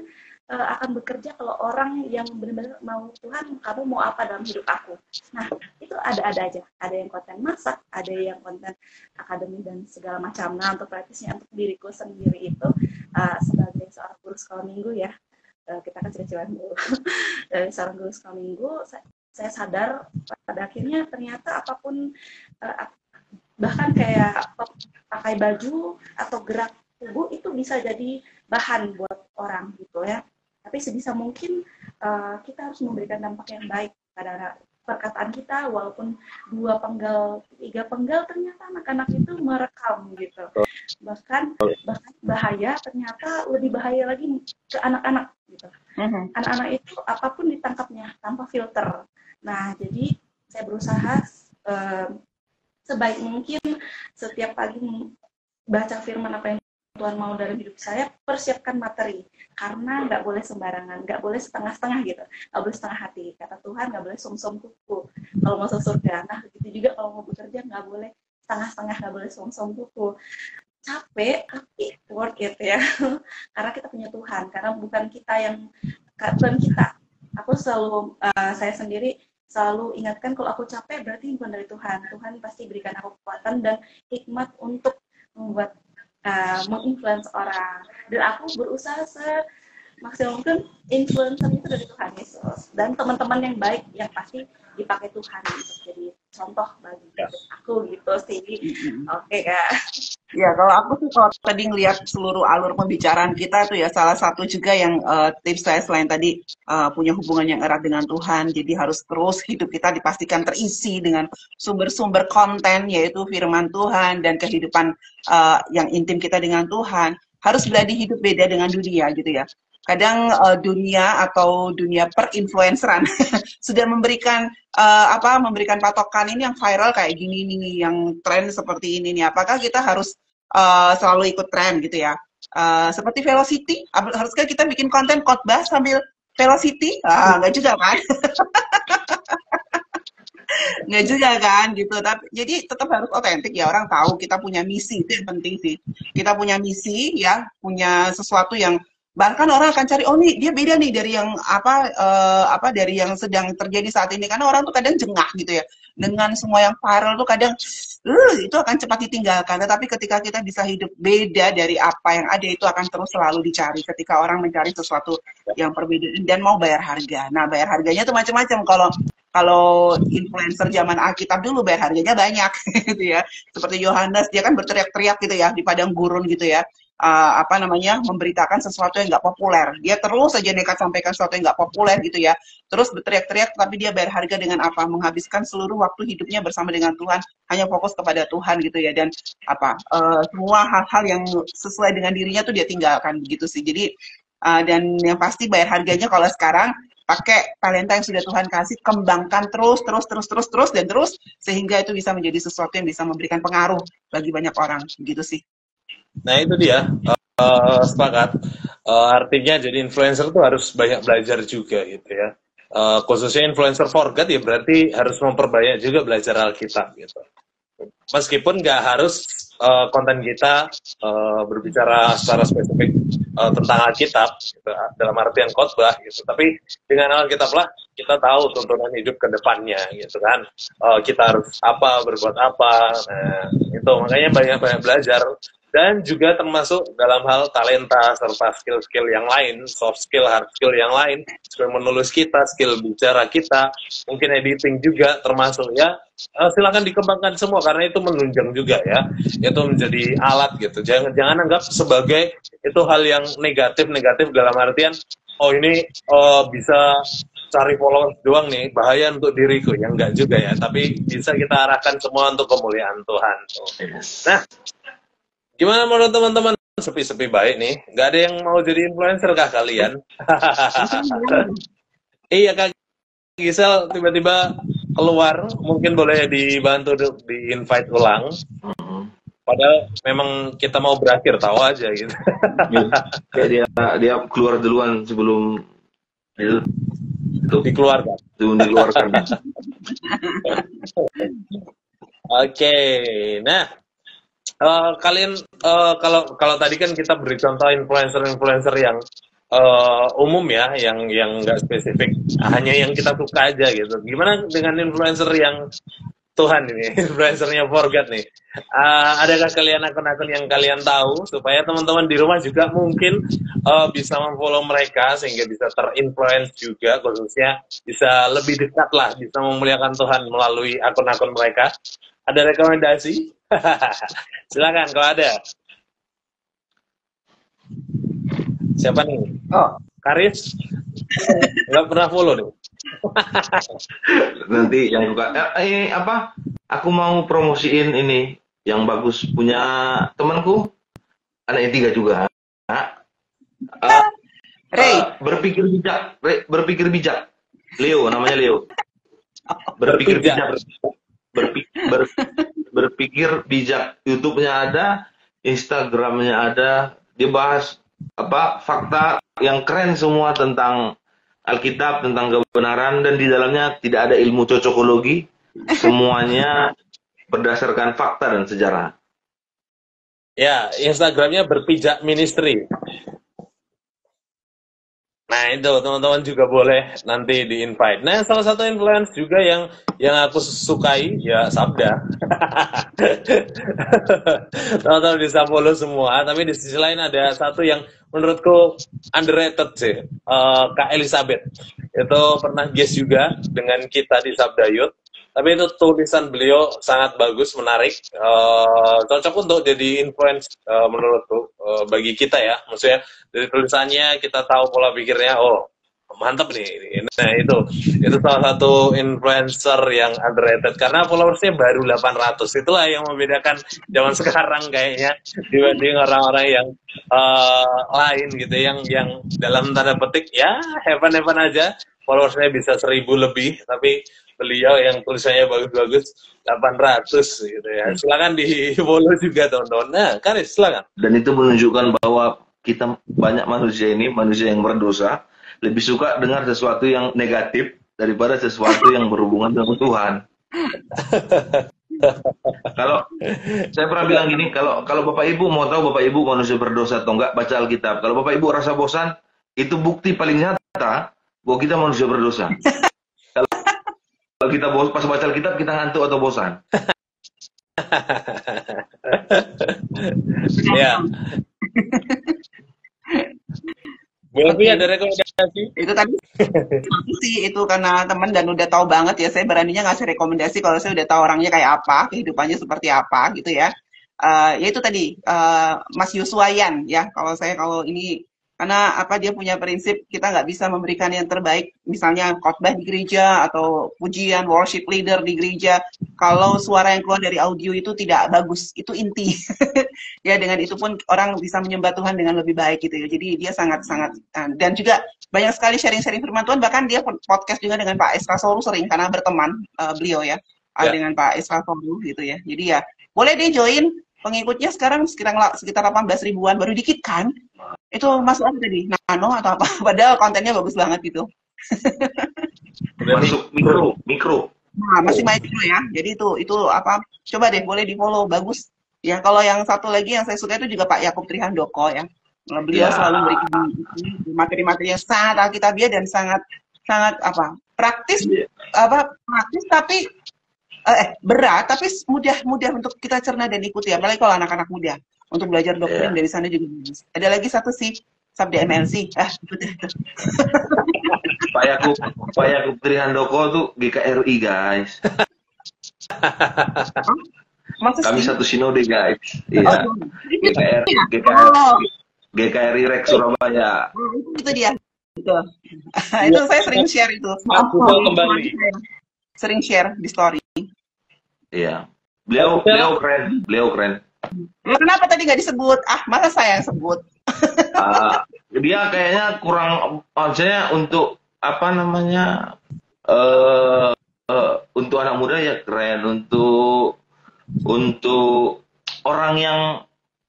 akan bekerja kalau orang yang benar-benar mau, Tuhan, kamu mau apa dalam hidup aku. Nah, itu ada-ada aja. Ada yang konten masak, ada yang konten akademi dan segala macam. Nah, untuk praktisnya untuk diriku sendiri itu sebagai seorang guru sekolah minggu ya, kita kan cerita-cerita dulu. Dari seorang guru sekolah minggu, saya sadar pada akhirnya ternyata apapun, bahkan kayak pakai baju atau gerak tubuh itu bisa jadi bahan buat orang gitu ya. Tapi sebisa mungkin kita harus memberikan dampak yang baik pada perkataan kita, walaupun 2 penggal, 3 penggal, ternyata anak-anak itu merekam gitu. Bahkan bahaya, ternyata lebih bahaya lagi ke anak-anak gitu. Anak-anak itu apapun ditangkapnya tanpa filter. Nah, jadi saya berusaha sebaik mungkin setiap pagi baca firman apa yang Tuhan mau dalam hidup saya, persiapkan materi, karena nggak boleh sembarangan, nggak boleh setengah-setengah gitu, nggak boleh setengah hati. Kata Tuhan nggak boleh sum-sum kuku kalau mau masuk surga. Nah begitu juga kalau mau bekerja nggak boleh setengah-setengah, nggak boleh sum-sum kuku. Capek tapi worth it ya, karena kita punya Tuhan, karena bukan kita Aku selalu saya sendiri selalu ingatkan kalau aku capek berarti bukan dari Tuhan. Tuhan pasti berikan aku kekuatan dan hikmat untuk membuat menginfluence orang. Dan aku berusaha semaksimal mungkin influencer itu dari Tuhan Yesus dan teman-teman yang baik yang pasti dipakai Tuhan untuk jadi contoh bagi aku gitu sih. Oke Kak. Ya, kalau aku sih kalau tadi ngelihat seluruh alur pembicaraan kita itu ya salah satu juga yang tips saya selain tadi punya hubungan yang erat dengan Tuhan, jadi harus terus hidup kita dipastikan terisi dengan sumber-sumber konten yaitu firman Tuhan dan kehidupan yang intim kita dengan Tuhan harus berani hidup beda dengan dunia gitu ya. Kadang dunia atau dunia perinfluenceran sudah memberikan memberikan patokan ini yang viral kayak gini nih, yang tren seperti ini nih. Apakah kita harus selalu ikut tren gitu ya? Seperti Velocity, haruskah kita bikin konten khotbah sambil Velocity? Nggak juga kan? Nggak juga kan gitu. Tapi jadi tetap harus otentik ya, orang tahu kita punya misi, itu yang penting sih. Kita punya misi ya, punya sesuatu yang bahkan orang akan cari, oh nih dia beda nih dari yang dari yang sedang terjadi saat ini, karena orang tuh kadang jengah gitu ya dengan semua yang viral tuh kadang itu akan cepat ditinggalkan. Tetapi ketika kita bisa hidup beda dari apa yang ada, itu akan terus selalu dicari ketika orang mencari sesuatu yang perbedaan dan mau bayar harga. Nah, bayar harganya tuh macam-macam. Kalau influencer zaman Alkitab dulu bayar harganya banyak gitu ya. Seperti Yohanes, dia kan berteriak-teriak gitu ya di padang gurun gitu ya. Memberitakan sesuatu yang nggak populer. Dia terus saja nekat sampaikan sesuatu yang nggak populer gitu ya. Terus berteriak-teriak, tapi dia bayar harga dengan apa? Menghabiskan seluruh waktu hidupnya bersama dengan Tuhan, hanya fokus kepada Tuhan gitu ya. Dan semua hal-hal yang sesuai dengan dirinya tuh dia tinggalkan begitu sih. Jadi dan yang pasti bayar harganya kalau sekarang pakai talenta yang sudah Tuhan kasih, kembangkan terus dan terus sehingga itu bisa menjadi sesuatu yang bisa memberikan pengaruh bagi banyak orang gitu sih. Nah itu dia, sepakat. Artinya jadi influencer tuh harus banyak belajar juga gitu ya. Khususnya influencer for God ya berarti harus memperbanyak juga belajar Alkitab gitu. Meskipun nggak harus konten kita berbicara secara spesifik tentang Alkitab gitu, dalam artian khotbah gitu. Tapi dengan Alkitab lah kita tahu tuntunan hidup ke depannya gitu kan. Kita harus berbuat apa. Nah, itu makanya banyak-banyak belajar. Dan juga termasuk dalam hal talenta serta skill-skill yang lain, soft skill, hard skill yang lain, skill menulis kita, skill bicara kita, mungkin editing juga termasuk ya. Silakan dikembangkan semua karena itu menunjang juga ya. Itu menjadi alat gitu. Jangan anggap sebagai itu hal yang negatif dalam artian ini bisa cari followers doang nih, bahaya untuk diriku. Ya enggak juga ya, tapi bisa kita arahkan semua untuk kemuliaan Tuhan. Nah, gimana menurut teman-teman? Sepi-sepi baik nih. Nggak ada yang mau jadi influencer kah kalian? Iya Kak Gisel tiba-tiba keluar. Mungkin boleh dibantu di-invite ulang. Padahal memang kita mau berakhir, tahu aja gitu. Kayak dia keluar duluan sebelum itu dikeluarkan. Oke, nah. Kalian kalau tadi kan kita beri contoh influencer yang umum ya, yang nggak spesifik, hanya yang kita suka aja gitu. Gimana dengan influencer yang Tuhan ini, influencernya for God nih? Adakah kalian akun-akun yang kalian tahu supaya teman-teman di rumah juga mungkin bisa memfollow mereka sehingga bisa terinfluence juga, khususnya bisa lebih dekat lah, bisa memuliakan Tuhan melalui akun-akun mereka? Ada rekomendasi? Silakan kalau ada. Siapa nih? Karis? Nggak pernah follow nih. Nanti yang buka aku mau promosiin ini yang bagus punya temanku, anaknya 3 juga. Berpikir bijak. Leo, namanya Leo. Berpikir bijak. YouTube-nya ada, Instagram-nya ada. Dia bahas fakta yang keren semua tentang Alkitab, tentang kebenaran, dan di dalamnya tidak ada ilmu cocokologi. Semuanya berdasarkan fakta dan sejarah. Ya, Instagram-nya Berpijak Ministry. Nah itu teman-teman juga boleh nanti di-invite. Nah salah satu influence juga yang aku sukai ya Sabda. Teman-teman bisa follow semua. Tapi di sisi lain ada satu yang menurutku underrated sih, Kak Elizabeth. Itu pernah guest juga dengan kita di Sabda Youth. Tapi itu tulisan beliau sangat bagus, menarik, cocok untuk jadi influence menurutku bagi kita ya. Maksudnya dari tulisannya kita tahu pola pikirnya, oh mantap nih. Nah itu salah satu influencer yang underrated karena followersnya baru 800. Itulah yang membedakan zaman sekarang kayaknya dibanding orang-orang yang lain gitu, yang dalam tanda petik ya heaven aja, followersnya bisa 1000 lebih, tapi beliau yang tulisannya bagus-bagus 800 gitu ya. Silakan di follow juga teman-teman. Nah, Karis silakan. Dan itu menunjukkan bahwa kita banyak manusia ini, manusia yang berdosa, lebih suka dengar sesuatu yang negatif daripada sesuatu yang berhubungan dengan Tuhan. Kalau saya pernah bilang gini, kalau Bapak Ibu mau tahu Bapak Ibu manusia berdosa atau enggak, baca Alkitab. Kalau Bapak Ibu rasa bosan, itu bukti paling nyata bahwa kita manusia berdosa. Kalau kita pas baca Alkitab kita ngantuk atau bosan. Ya. Tapi ada rekomendasi? Itu tadi sih itu karena teman dan udah tahu banget ya, saya beraninya ngasih rekomendasi kalau saya udah tahu orangnya kayak apa, kehidupannya seperti apa gitu ya. Ya itu tadi Mas Yuswayan ya, kalau ini karena apa, dia punya prinsip kita nggak bisa memberikan yang terbaik, misalnya khotbah di gereja atau pujian worship leader di gereja kalau suara yang keluar dari audio itu tidak bagus, itu inti. Ya dengan itu pun orang bisa menyembah Tuhan dengan lebih baik gitu ya. Jadi dia sangat-sangat, dan juga banyak sekali sharing-sharing firman Tuhan, bahkan dia podcast juga dengan Pak Esra Solu sering karena berteman beliau ya, dengan Pak Esra Solu gitu ya. Jadi ya boleh deh join, pengikutnya sekarang sekitar 18 ribuan, baru dikit kan. Itu masuk apa tadi? Nano atau apa? Padahal kontennya bagus banget gitu. Masuk mikro. Nah, masih mikro ya. Jadi itu apa? Coba deh, boleh di-follow, bagus. Ya, kalau yang satu lagi yang saya suka itu juga Pak Yakub Trihandoko ya. Beliau selalu memberikan materi-materi yang sangat alkitabiah dan sangat apa? Praktis tapi berat tapi mudah untuk kita cerna dan ikuti ya. Apalagi kalau anak-anak muda. Untuk belajar doktrin dari sana juga bagus. Ada lagi satu sih, Sabda MLC. Pak Yakub Trihandoko tuh GKRI guys. Kami satu sinode guys. Iya. GKRI Rex Surabaya. Itu dia. Betul. Itu saya sering share itu. Aku kembali. Sering share di story. Iya. Beliau keren. Kenapa tadi nggak disebut? Masa saya yang sebut? Dia kayaknya kurang, maksudnya untuk apa namanya, untuk anak muda ya keren, untuk orang yang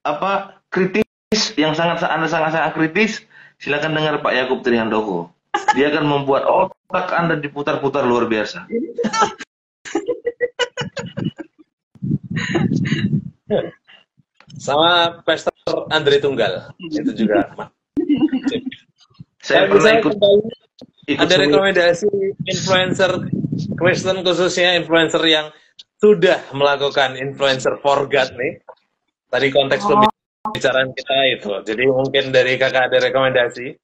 apa kritis, yang sangat kritis, silakan dengar Pak Yakub Trihandoko. Dia akan membuat otak Anda diputar-putar luar biasa. Sama Pastor Andre Tunggal itu juga. Saya pernah ikut ada rekomendasi influencer Kristen, khususnya influencer yang sudah melakukan influencer for God nih. Tadi konteks pembicaraan kita itu. Jadi mungkin dari kakak ada rekomendasi?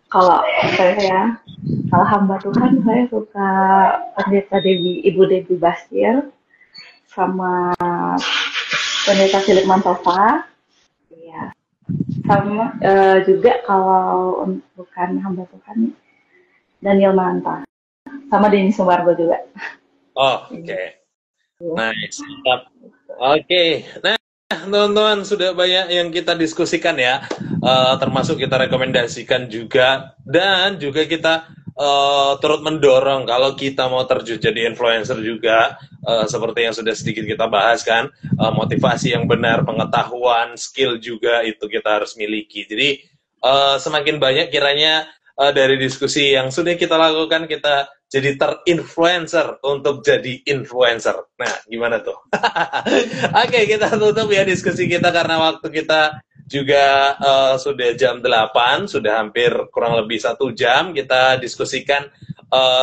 Kalau saya, kalau hamba Tuhan, saya suka pendeta Ibu Dewi Basir, sama pendeta Philip Mantosa, ya. Sama juga kalau bukan hamba Tuhan, Daniel Manta, sama Denny Sumargo juga. Oh, oke. Nice. Oke. Nah, teman-teman, sudah banyak yang kita diskusikan ya, termasuk kita rekomendasikan juga, dan juga kita turut mendorong kalau kita mau terjun jadi influencer juga, seperti yang sudah sedikit kita bahas kan, motivasi yang benar, pengetahuan, skill juga itu kita harus miliki. Jadi semakin banyak kiranya dari diskusi yang sudah kita lakukan, kita jadi terinfluencer untuk jadi influencer. Nah, gimana tuh? Oke, kita tutup ya diskusi kita karena waktu kita juga sudah jam 8, sudah hampir kurang lebih 1 jam kita diskusikan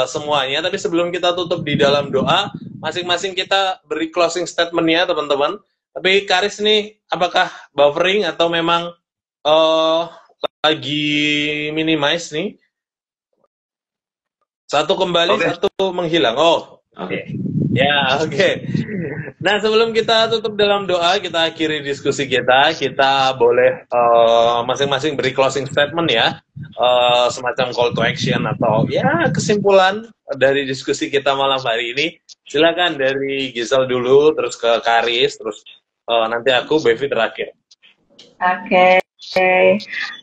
semuanya. Tapi sebelum kita tutup di dalam doa, masing-masing kita beri closing statement-nya, teman-teman. Tapi Karis nih, apakah buffering atau memang lagi minimize nih? Satu kembali, satu menghilang. Oh, oke. Ya, oke. Nah, sebelum kita tutup dalam doa, kita akhiri diskusi kita. Kita boleh masing-masing beri closing statement ya. Semacam call to action atau ya kesimpulan dari diskusi kita malam hari ini. Silakan dari Gisel dulu, terus ke Karis, terus nanti aku, Bevi terakhir. Oke.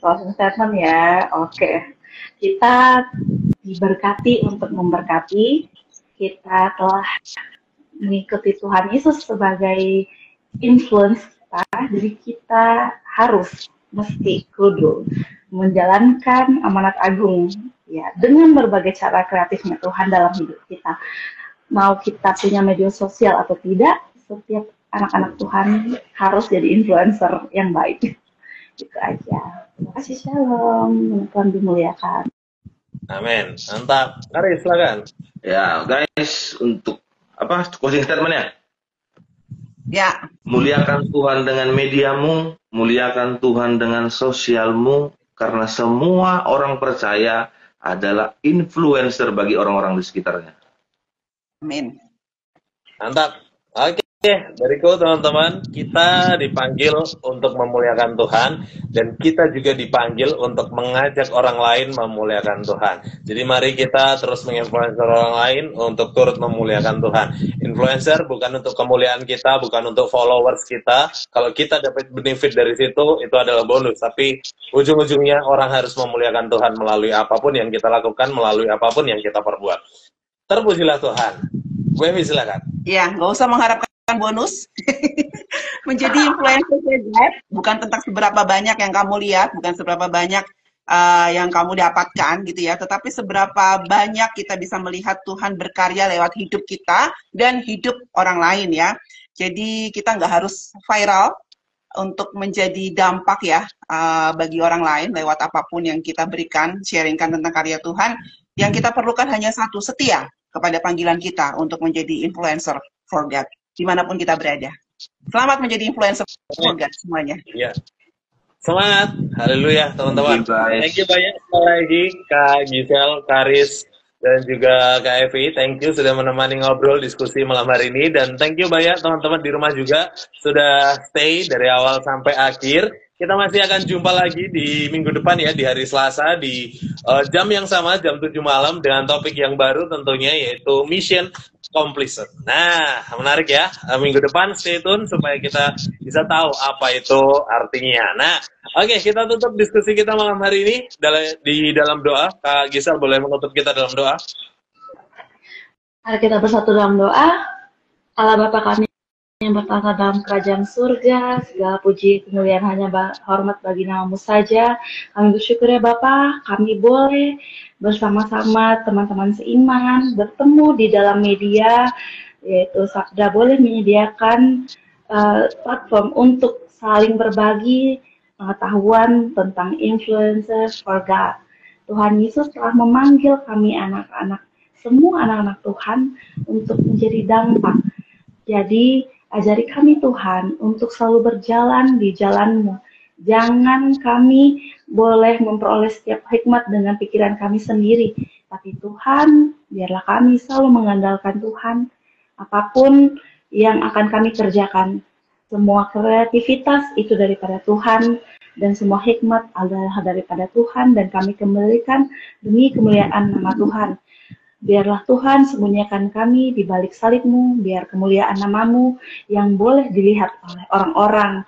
Closing statement ya. Oke. Kita diberkati untuk memberkati. Kita telah mengikuti Tuhan Yesus sebagai influence kita, jadi kita harus mesti kudu menjalankan amanat agung ya dengan berbagai cara kreatifnya Tuhan dalam hidup kita. Mau kita punya media sosial atau tidak, setiap anak-anak Tuhan harus jadi influencer yang baik. Itu aja. Terima kasih, shalom. Tuhan dimuliakan. Amin. Mantap. Karis, silakan. Ya, guys, untuk apa closing statement-nya? Ya. Muliakan Tuhan dengan mediamu, muliakan Tuhan dengan sosialmu, karena semua orang percaya adalah influencer bagi orang-orang di sekitarnya. Amin. Mantap. Oke, dariku teman-teman, kita dipanggil untuk memuliakan Tuhan, dan kita juga dipanggil untuk mengajak orang lain memuliakan Tuhan. Jadi mari kita terus menginfluencer orang lain untuk turut memuliakan Tuhan. Influencer bukan untuk kemuliaan kita, bukan untuk followers kita. Kalau kita dapat benefit dari situ, itu adalah bonus. Tapi ujung-ujungnya orang harus memuliakan Tuhan melalui apapun yang kita lakukan, melalui apapun yang kita perbuat. Terpujilah Tuhan. Bevi, silakan. Ya, nggak usah mengharapkan bonus. Menjadi influencer bukan tentang seberapa banyak yang kamu lihat, bukan seberapa banyak yang kamu dapatkan gitu ya, tetapi seberapa banyak kita bisa melihat Tuhan berkarya lewat hidup kita dan hidup orang lain ya. Jadi kita nggak harus viral untuk menjadi dampak ya bagi orang lain lewat apapun yang kita berikan, sharingkan tentang karya Tuhan. Yang kita perlukan hanya satu, setia kepada panggilan kita untuk menjadi influencer for God, dimanapun kita berada. Selamat menjadi influencer for God semuanya. Iya. Semangat, haleluya teman-teman. Thank you banyak sekali lagi Kak Gisel, Karis, dan juga Kak Evi. Thank you sudah menemani ngobrol diskusi malam hari ini, dan thank you banyak teman-teman di rumah juga sudah stay dari awal sampai akhir. Kita masih akan jumpa lagi di minggu depan ya, di hari Selasa di jam yang sama, jam 7 malam dengan topik yang baru tentunya, yaitu Mission Completion. Nah, menarik ya. Minggu depan stay tune supaya kita bisa tahu apa itu artinya. Nah, oke, kita tutup diskusi kita malam hari ini di dalam doa. Kak Gisel boleh menutup kita dalam doa? Mari kita bersatu dalam doa. Allah Bapa kami yang bertata dalam kerajaan surga, segala puji kemuliaan hanya hormat bagi nama-Mu saja. Kami bersyukur ya Bapa, kami boleh bersama-sama teman-teman seiman bertemu di dalam media, yaitu Sabda boleh menyediakan platform untuk saling berbagi pengetahuan tentang influencer for God. Tuhan Yesus telah memanggil kami anak-anak, semua anak-anak Tuhan untuk menjadi dampak. Jadi ajari kami Tuhan untuk selalu berjalan di jalan-Mu. Jangan kami boleh memperoleh setiap hikmat dengan pikiran kami sendiri. Tapi Tuhan, biarlah kami selalu mengandalkan Tuhan. Apapun yang akan kami kerjakan, semua kreativitas itu daripada Tuhan. Dan semua hikmat adalah daripada Tuhan. Dan kami kembalikan demi kemuliaan nama Tuhan. Biarlah Tuhan sembunyikan kami di balik salib-Mu, biar kemuliaan nama-Mu yang boleh dilihat oleh orang-orang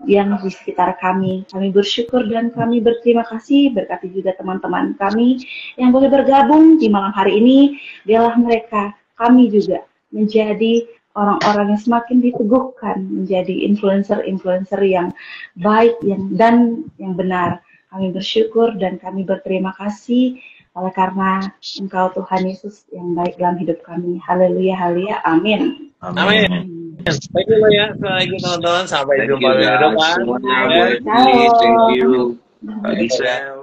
yang di sekitar kami. Kami bersyukur dan kami berterima kasih, berkati juga teman-teman kami yang boleh bergabung di malam hari ini. Biarlah mereka, kami juga menjadi orang-orang yang semakin diteguhkan, menjadi influencer-influencer yang baik dan yang benar. Kami bersyukur dan kami berterima kasih oleh karena Engkau Tuhan Yesus yang baik dalam hidup kami. Haleluya, haleluya, amin. Amin. Thank you lo ya, sekali lagi teman-teman. Sampai Thank jumpa you minggu guys depan. semuanya. Bu Ya. Edi, thank you. Kak Gisel.